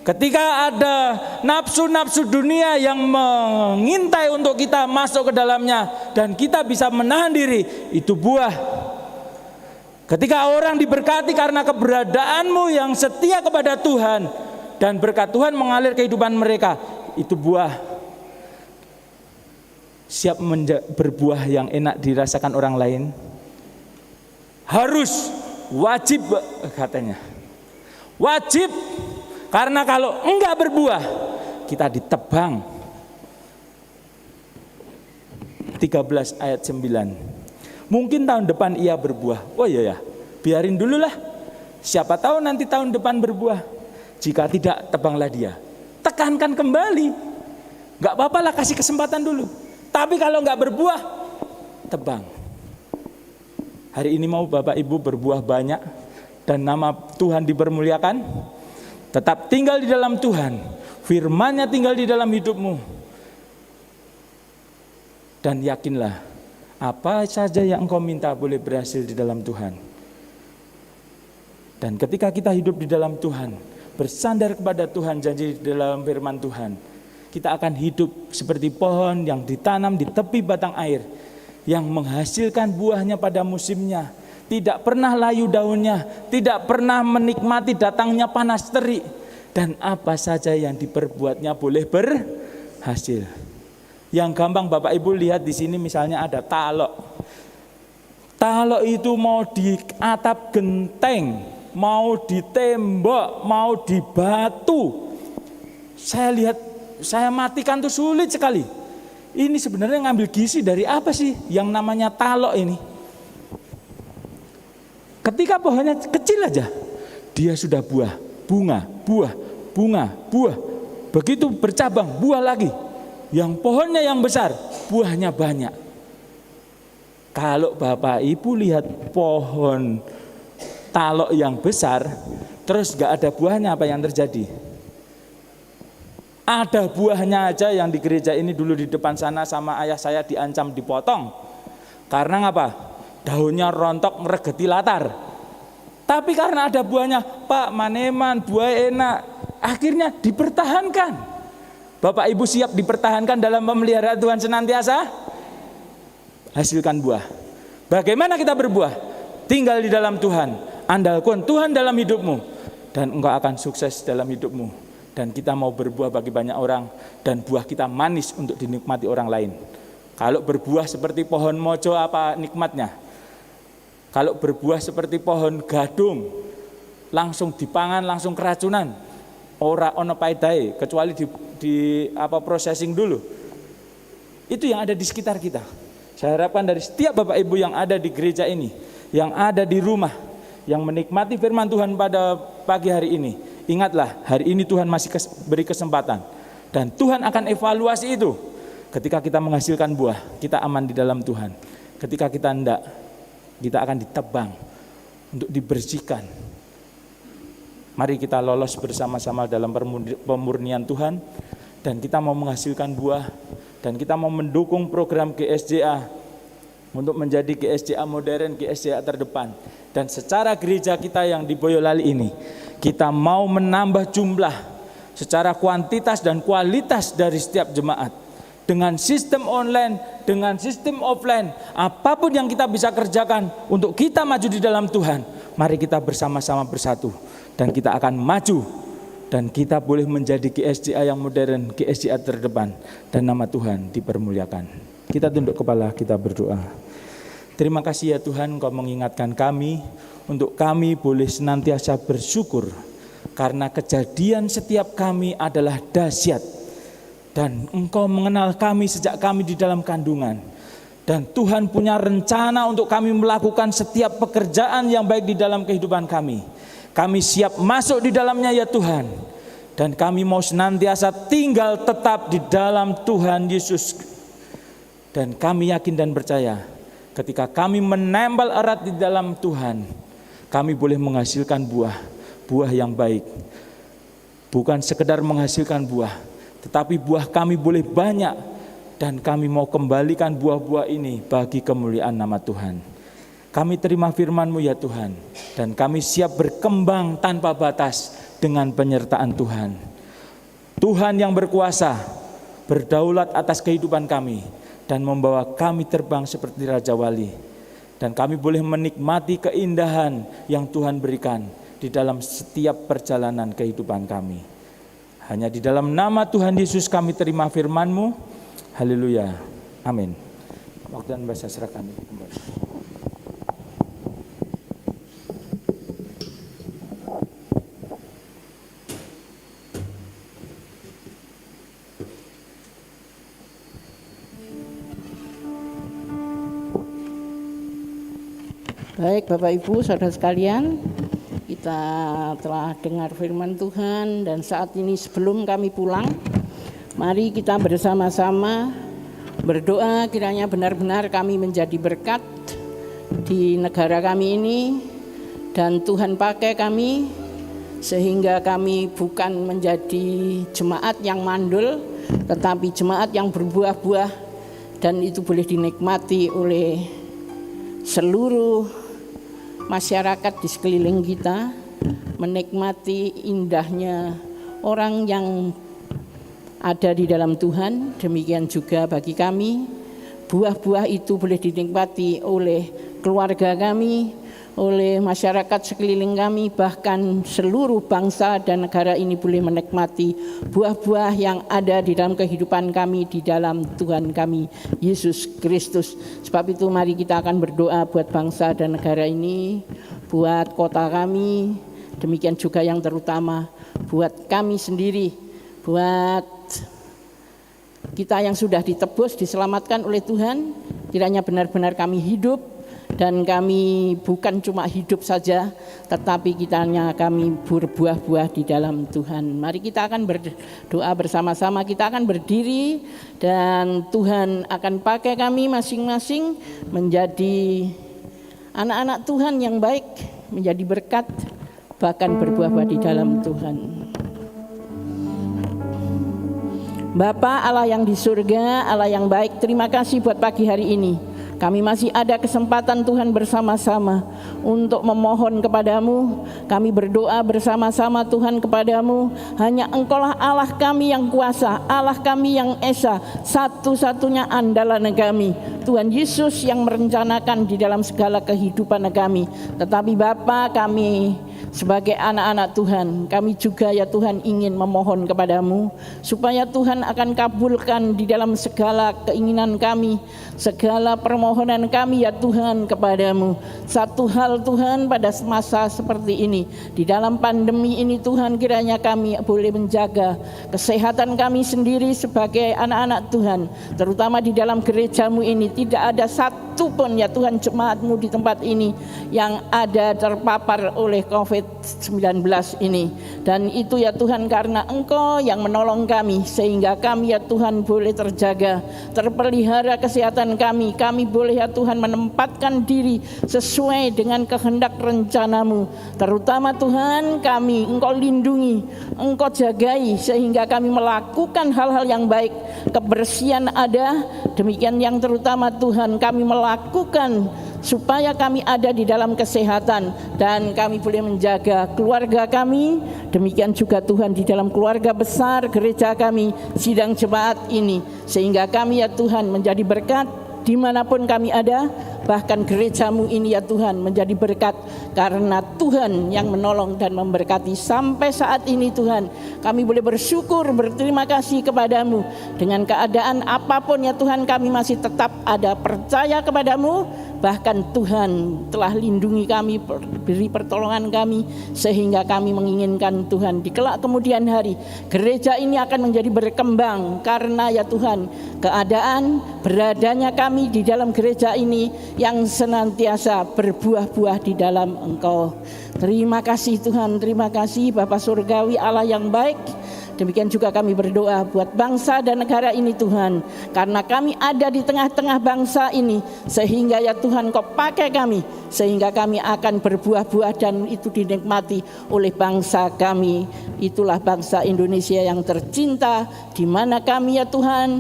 Ketika ada nafsu-nafsu dunia yang mengintai untuk kita masuk ke dalamnya dan kita bisa menahan diri, itu buah. Ketika orang diberkati karena keberadaanmu yang setia kepada Tuhan dan berkat Tuhan mengalir kehidupan mereka, itu buah. Siap berbuah yang enak dirasakan orang lain? Harus, wajib katanya. Wajib, karena kalau enggak berbuah, kita ditebang. 13 ayat 9. Mungkin tahun depan ia berbuah. Oh iya ya, biarin dulu lah. Siapa tahu nanti tahun depan berbuah. Jika tidak, tebanglah dia. Tekankan kembali. Enggak apa-apa lah, kasih kesempatan dulu. Tapi kalau enggak berbuah, tebang. Hari ini mau Bapak Ibu berbuah banyak dan nama Tuhan dipermuliakan. Tetap tinggal di dalam Tuhan, firman-Nya tinggal di dalam hidupmu. Dan yakinlah, apa saja yang engkau minta boleh berhasil di dalam Tuhan. Dan ketika kita hidup di dalam Tuhan, bersandar kepada Tuhan, janji di dalam firman Tuhan, kita akan hidup seperti pohon yang ditanam di tepi batang air, yang menghasilkan buahnya pada musimnya, tidak pernah layu daunnya, tidak pernah menikmati datangnya panas terik, dan apa saja yang diperbuatnya boleh berhasil. Yang gampang Bapak Ibu lihat di sini misalnya ada talok. Talok itu mau di atap genteng, mau di tembok, mau di batu. Saya matikan tuh sulit sekali. Ini sebenarnya ngambil gizi dari apa sih yang namanya talok ini? Ketika pohonnya kecil aja, dia sudah buah, bunga, buah, bunga, buah. Begitu bercabang, buah lagi. Yang pohonnya yang besar, buahnya banyak. Kalau Bapak Ibu lihat pohon talok yang besar, terus gak ada buahnya, apa yang terjadi? Ada buahnya aja. Yang di gereja ini dulu di depan sana sama ayah saya diancam dipotong. Karena apa? Daunnya rontok meregeti latar. Tapi karena ada buahnya, Pak maneman, buah enak, akhirnya dipertahankan. Bapak Ibu siap dipertahankan dalam pemeliharaan Tuhan senantiasa? Hasilkan buah. Bagaimana kita berbuah? Tinggal di dalam Tuhan, andalkan Tuhan dalam hidupmu, dan engkau akan sukses dalam hidupmu. Dan kita mau berbuah bagi banyak orang, dan buah kita manis untuk dinikmati orang lain. Kalau berbuah seperti pohon mojo, apa nikmatnya? Kalau berbuah seperti pohon gadung, langsung dipangan, langsung keracunan. Ora ono paedae, kecuali di processing dulu. Itu yang ada di sekitar kita. Saya harapkan dari setiap Bapak Ibu yang ada di gereja ini, yang ada di rumah, yang menikmati firman Tuhan pada pagi hari ini, ingatlah, hari ini Tuhan masih beri kesempatan. Dan Tuhan akan evaluasi itu. Ketika kita menghasilkan buah, kita aman di dalam Tuhan. Ketika kita enggak, kita akan ditebang untuk dibersihkan. Mari kita lolos bersama-sama dalam pemurnian Tuhan, dan kita mau menghasilkan buah, dan kita mau mendukung program GSJA untuk menjadi GSJA modern, GSJA terdepan. Dan secara gereja kita yang di Boyolali ini, kita mau menambah jumlah secara kuantitas dan kualitas dari setiap jemaat. Dengan sistem online, dengan sistem offline, apapun yang kita bisa kerjakan untuk kita maju di dalam Tuhan, mari kita bersama-sama bersatu, dan kita akan maju, dan kita boleh menjadi GSJA yang modern, GSJA terdepan, dan nama Tuhan dipermuliakan. Kita tunduk kepala, kita berdoa. Terima kasih ya Tuhan, Engkau mengingatkan kami, untuk kami boleh senantiasa bersyukur, karena kejadian setiap kami adalah dahsyat. Dan Engkau mengenal kami sejak kami di dalam kandungan. Dan Tuhan punya rencana untuk kami melakukan setiap pekerjaan yang baik di dalam kehidupan kami. Kami siap masuk di dalamnya ya Tuhan. Dan kami mau senantiasa tinggal tetap di dalam Tuhan Yesus. Dan kami yakin dan percaya, ketika kami menempel erat di dalam Tuhan, kami boleh menghasilkan buah yang baik. Bukan sekedar menghasilkan buah, tetapi buah kami boleh banyak, dan kami mau kembalikan buah-buah ini bagi kemuliaan nama Tuhan. Kami terima firman-Mu ya Tuhan, dan kami siap berkembang tanpa batas dengan penyertaan Tuhan. Tuhan yang berkuasa, berdaulat atas kehidupan kami, dan membawa kami terbang seperti Raja Wali. Dan kami boleh menikmati keindahan yang Tuhan berikan di dalam setiap perjalanan kehidupan kami. Hanya di dalam nama Tuhan Yesus kami terima firman-Mu. Haleluya. Amin. Waktu dan bahasa serahkan kembali. Baik Bapak Ibu, saudara sekalian, kita telah dengar firman Tuhan, dan saat ini sebelum kami pulang, mari kita bersama-sama berdoa kiranya benar-benar kami menjadi berkat di negara kami ini, dan Tuhan pakai kami sehingga kami bukan menjadi jemaat yang mandul, tetapi jemaat yang berbuah-buah, dan itu boleh dinikmati oleh seluruh masyarakat di sekeliling kita, menikmati indahnya orang yang ada di dalam Tuhan. Demikian juga bagi kami, buah-buah itu boleh dinikmati oleh keluarga kami, oleh masyarakat sekeliling kami, bahkan seluruh bangsa dan negara ini boleh menikmati buah-buah yang ada di dalam kehidupan kami di dalam Tuhan kami Yesus Kristus. Sebab itu mari kita akan berdoa buat bangsa dan negara ini, buat kota kami, demikian juga yang terutama buat kami sendiri, buat kita yang sudah ditebus, diselamatkan oleh Tuhan. Kiranya benar-benar kami hidup, dan kami bukan cuma hidup saja, tetapi kami berbuah-buah di dalam Tuhan. Mari kita akan berdoa bersama-sama, kita akan berdiri, dan Tuhan akan pakai kami masing-masing menjadi anak-anak Tuhan yang baik, menjadi berkat, bahkan berbuah-buah di dalam Tuhan. Bapa Allah yang di surga, Allah yang baik, terima kasih buat pagi hari ini. Kami masih ada kesempatan Tuhan bersama-sama untuk memohon kepadamu. Kami berdoa bersama-sama Tuhan kepadamu. Hanya Engkaulah Allah kami yang kuasa, Allah kami yang esa, satu-satunya andalan kami. Tuhan Yesus yang merencanakan di dalam segala kehidupan kami. Tetapi Bapa, kami sebagai anak-anak Tuhan, kami juga ya Tuhan ingin memohon kepadamu supaya Tuhan akan kabulkan di dalam segala keinginan kami, segala permohonan kami ya Tuhan kepadamu. Satu hal Tuhan, pada masa seperti ini, di dalam pandemi ini Tuhan, kiranya kami boleh menjaga kesehatan kami sendiri sebagai anak-anak Tuhan, terutama di dalam gerejamu ini. Tidak ada satu pun ya Tuhan jemaatmu di tempat ini yang ada terpapar oleh COVID-19 ini. Dan itu ya Tuhan karena Engkau yang menolong kami, sehingga kami ya Tuhan boleh terjaga, terpelihara kesehatan kami. Kami boleh ya Tuhan menempatkan diri sesuai dengan kehendak rencanamu. Terutama Tuhan kami Engkau lindungi, Engkau jagai, sehingga kami melakukan hal-hal yang baik. Kebersihan ada, demikian yang terutama Tuhan kami melakukan supaya kami ada di dalam kesehatan, dan kami boleh menjaga keluarga kami. Demikian juga Tuhan di dalam keluarga besar gereja kami, sidang jemaat ini, sehingga kami ya Tuhan menjadi berkat dimanapun kami ada. Bahkan gerejamu ini ya Tuhan menjadi berkat karena Tuhan yang menolong dan memberkati. Sampai saat ini Tuhan kami boleh bersyukur, berterima kasih kepadamu. Dengan keadaan apapun ya Tuhan, kami masih tetap ada percaya kepadamu. Bahkan Tuhan telah lindungi kami, beri pertolongan kami, sehingga kami menginginkan Tuhan di kelak kemudian hari gereja ini akan menjadi berkembang. Karena ya Tuhan keadaan beradanya kami di dalam gereja ini yang senantiasa berbuah-buah di dalam Engkau. Terima kasih Tuhan, terima kasih Bapa Surgawi, Allah yang baik. Demikian juga kami berdoa buat bangsa dan negara ini Tuhan, karena kami ada di tengah-tengah bangsa ini, sehingga ya Tuhan Kau pakai kami, sehingga kami akan berbuah-buah dan itu dinikmati oleh bangsa kami. Itulah bangsa Indonesia yang tercinta, di mana kami ya Tuhan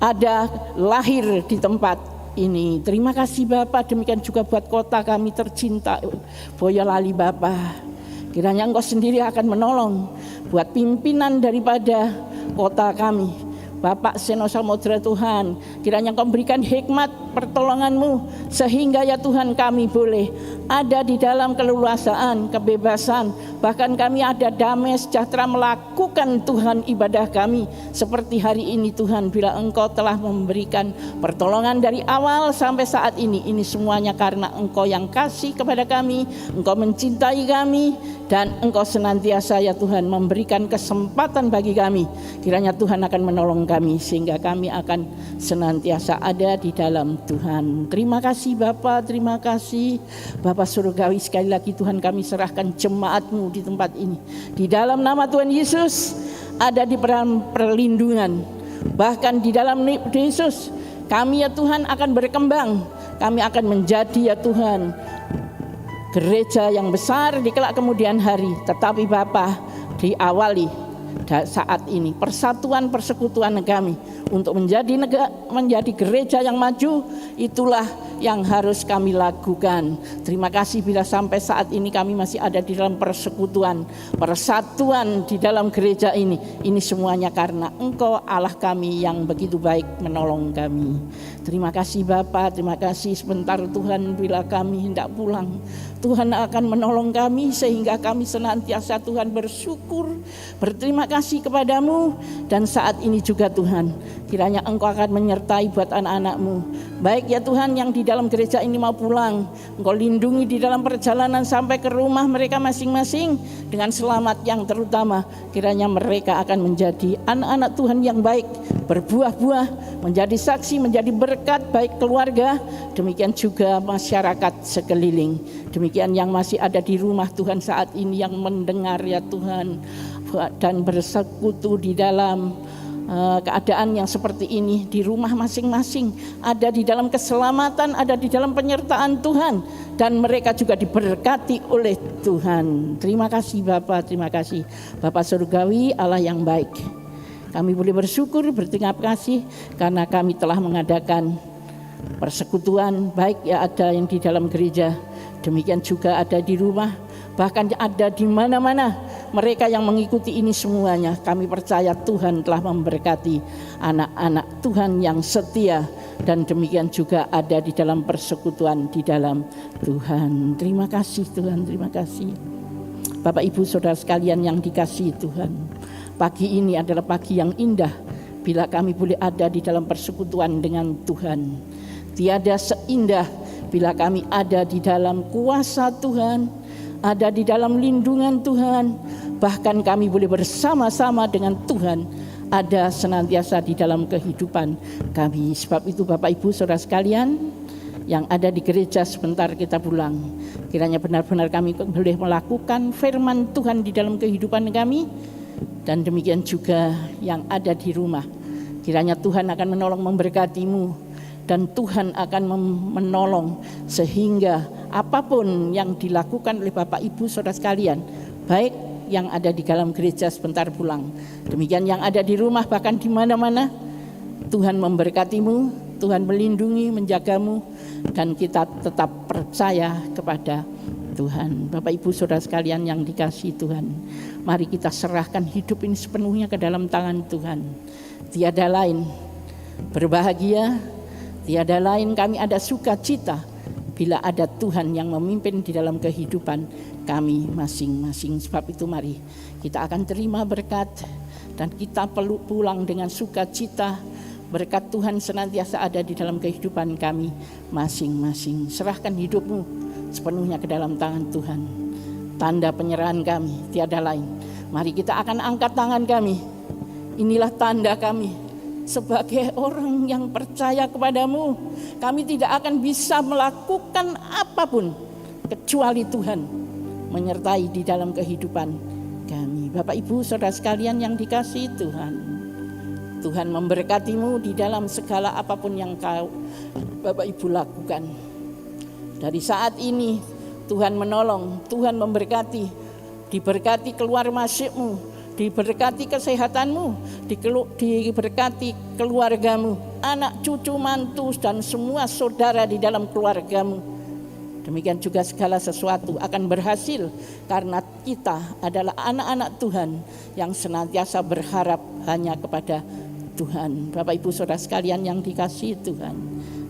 ada lahir di tempat ini. Terima kasih Bapa. Demikian juga buat kota kami tercinta Boyolali Bapa. Kiranya Engkau sendiri akan menolong buat pimpinan daripada kota kami, Bapak Seno Samudra Tuhan. Kiranya Engkau berikan hikmat pertolongan-Mu, sehingga ya Tuhan kami boleh ada di dalam keleluasaan, kebebasan. Bahkan kami ada damai sejahtera melakukan Tuhan ibadah kami. Seperti hari ini Tuhan, bila Engkau telah memberikan pertolongan dari awal sampai saat ini semuanya karena Engkau yang kasih kepada kami, Engkau mencintai kami, dan Engkau senantiasa ya Tuhan memberikan kesempatan bagi kami. Kiranya Tuhan akan menolong kami, sehingga kami akan senantiasa ada di dalam Tuhan. Terima kasih Bapa, terima kasih Bapa Surgawi. Sekali lagi Tuhan kami serahkan jemaat-Mu di tempat ini. Di dalam nama Tuhan Yesus ada di perlindungan. Bahkan di dalam Yesus kami ya Tuhan akan berkembang. Kami akan menjadi ya Tuhan gereja yang besar di kelak kemudian hari. Tetapi Bapa, diawali saat ini persatuan persekutuan kami untuk menjadi gereja yang maju. Itulah yang harus kami lakukan. Terima kasih bila sampai saat ini kami masih ada di dalam persekutuan, persatuan di dalam gereja ini. Ini semuanya karena Engkau Allah kami yang begitu baik menolong kami. Terima kasih Bapa, terima kasih. Sebentar Tuhan, bila kami hendak pulang, Tuhan akan menolong kami sehingga kami senantiasa Tuhan bersyukur, berterima kasih kepadamu. Dan saat ini juga Tuhan, kiranya Engkau akan menyertai buat anak-anak-Mu. Baik ya Tuhan, yang di dalam gereja ini mau pulang, Engkau lindungi di dalam perjalanan sampai ke rumah mereka masing-masing dengan selamat yang terutama. Kiranya mereka akan menjadi anak-anak Tuhan yang baik, berbuah-buah, menjadi saksi, menjadi berkat baik keluarga, demikian juga masyarakat sekeliling. Demikian yang masih ada di rumah Tuhan saat ini yang mendengar ya Tuhan, dan bersekutu di dalam keadaan yang seperti ini di rumah masing-masing, ada di dalam keselamatan, ada di dalam penyertaan Tuhan, dan mereka juga diberkati oleh Tuhan. Terima kasih Bapa, terima kasih Bapa Surgawi, Allah yang baik. Kami boleh bersyukur, berterima kasih karena kami telah mengadakan persekutuan, baik ya ada yang di dalam gereja, demikian juga ada di rumah, bahkan ada di mana-mana. Mereka yang mengikuti ini semuanya, kami percaya Tuhan telah memberkati anak-anak Tuhan yang setia, dan demikian juga ada di dalam persekutuan di dalam Tuhan. Terima kasih Tuhan, terima kasih. Bapak Ibu Saudara sekalian yang dikasihi Tuhan, pagi ini adalah pagi yang indah bila kami boleh ada di dalam persekutuan dengan Tuhan. Tiada seindah bila kami ada di dalam kuasa Tuhan, ada di dalam lindungan Tuhan, bahkan kami boleh bersama-sama dengan Tuhan ada senantiasa di dalam kehidupan kami. Sebab itu Bapak Ibu Saudara sekalian yang ada di gereja, sebentar kita pulang, kiranya benar-benar kami boleh melakukan firman Tuhan di dalam kehidupan kami. Dan demikian juga yang ada di rumah, kiranya Tuhan akan menolong memberkatimu, dan Tuhan akan menolong sehingga apapun yang dilakukan oleh Bapak Ibu Saudara sekalian, baik yang ada di dalam gereja sebentar pulang, demikian yang ada di rumah, bahkan di mana-mana, Tuhan memberkatimu, Tuhan melindungi, menjagamu, dan kita tetap percaya kepada Tuhan. Bapak Ibu Saudara sekalian yang dikasihi Tuhan, mari kita serahkan hidup ini sepenuhnya ke dalam tangan Tuhan. Tiada lain berbahagia, tiada lain kami ada sukacita bila ada Tuhan yang memimpin di dalam kehidupan kami masing-masing. Sebab itu mari kita akan terima berkat dan kita perlu pulang dengan sukacita. Berkat Tuhan senantiasa ada di dalam kehidupan kami masing-masing. Serahkan hidupmu sepenuhnya ke dalam tangan Tuhan. Tanda penyerahan kami tiada lain. Mari kita akan angkat tangan kami. Inilah tanda kami sebagai orang yang percaya kepadamu. Kami tidak akan bisa melakukan apapun kecuali Tuhan menyertai di dalam kehidupan kami. Bapak Ibu Saudara sekalian yang dikasihi Tuhan, Tuhan memberkatimu di dalam segala apapun yang kau Bapak Ibu lakukan. Dari saat ini Tuhan menolong, Tuhan memberkati, diberkati keluar masukmu, diberkati kesehatanmu, diberkati keluargamu, anak cucu mantu dan semua saudara di dalam keluargamu. Demikian juga segala sesuatu akan berhasil karena kita adalah anak-anak Tuhan yang senantiasa berharap hanya kepada Tuhan. Bapak Ibu Saudara sekalian yang dikasihi Tuhan,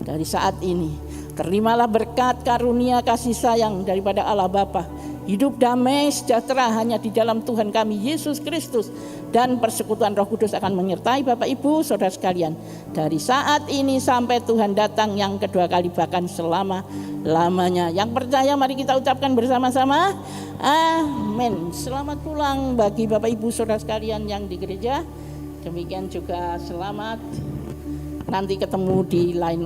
dari saat ini terimalah berkat karunia kasih sayang daripada Allah Bapa, hidup damai sejahtera hanya di dalam Tuhan kami Yesus Kristus, dan persekutuan Roh Kudus akan menyertai Bapak Ibu Saudara sekalian dari saat ini sampai Tuhan datang yang kedua kali, bahkan selama-lamanya. Yang percaya mari kita ucapkan bersama-sama amin. Selamat pulang bagi Bapak Ibu Saudara sekalian yang di gereja. Demikian juga selamat nanti ketemu di lain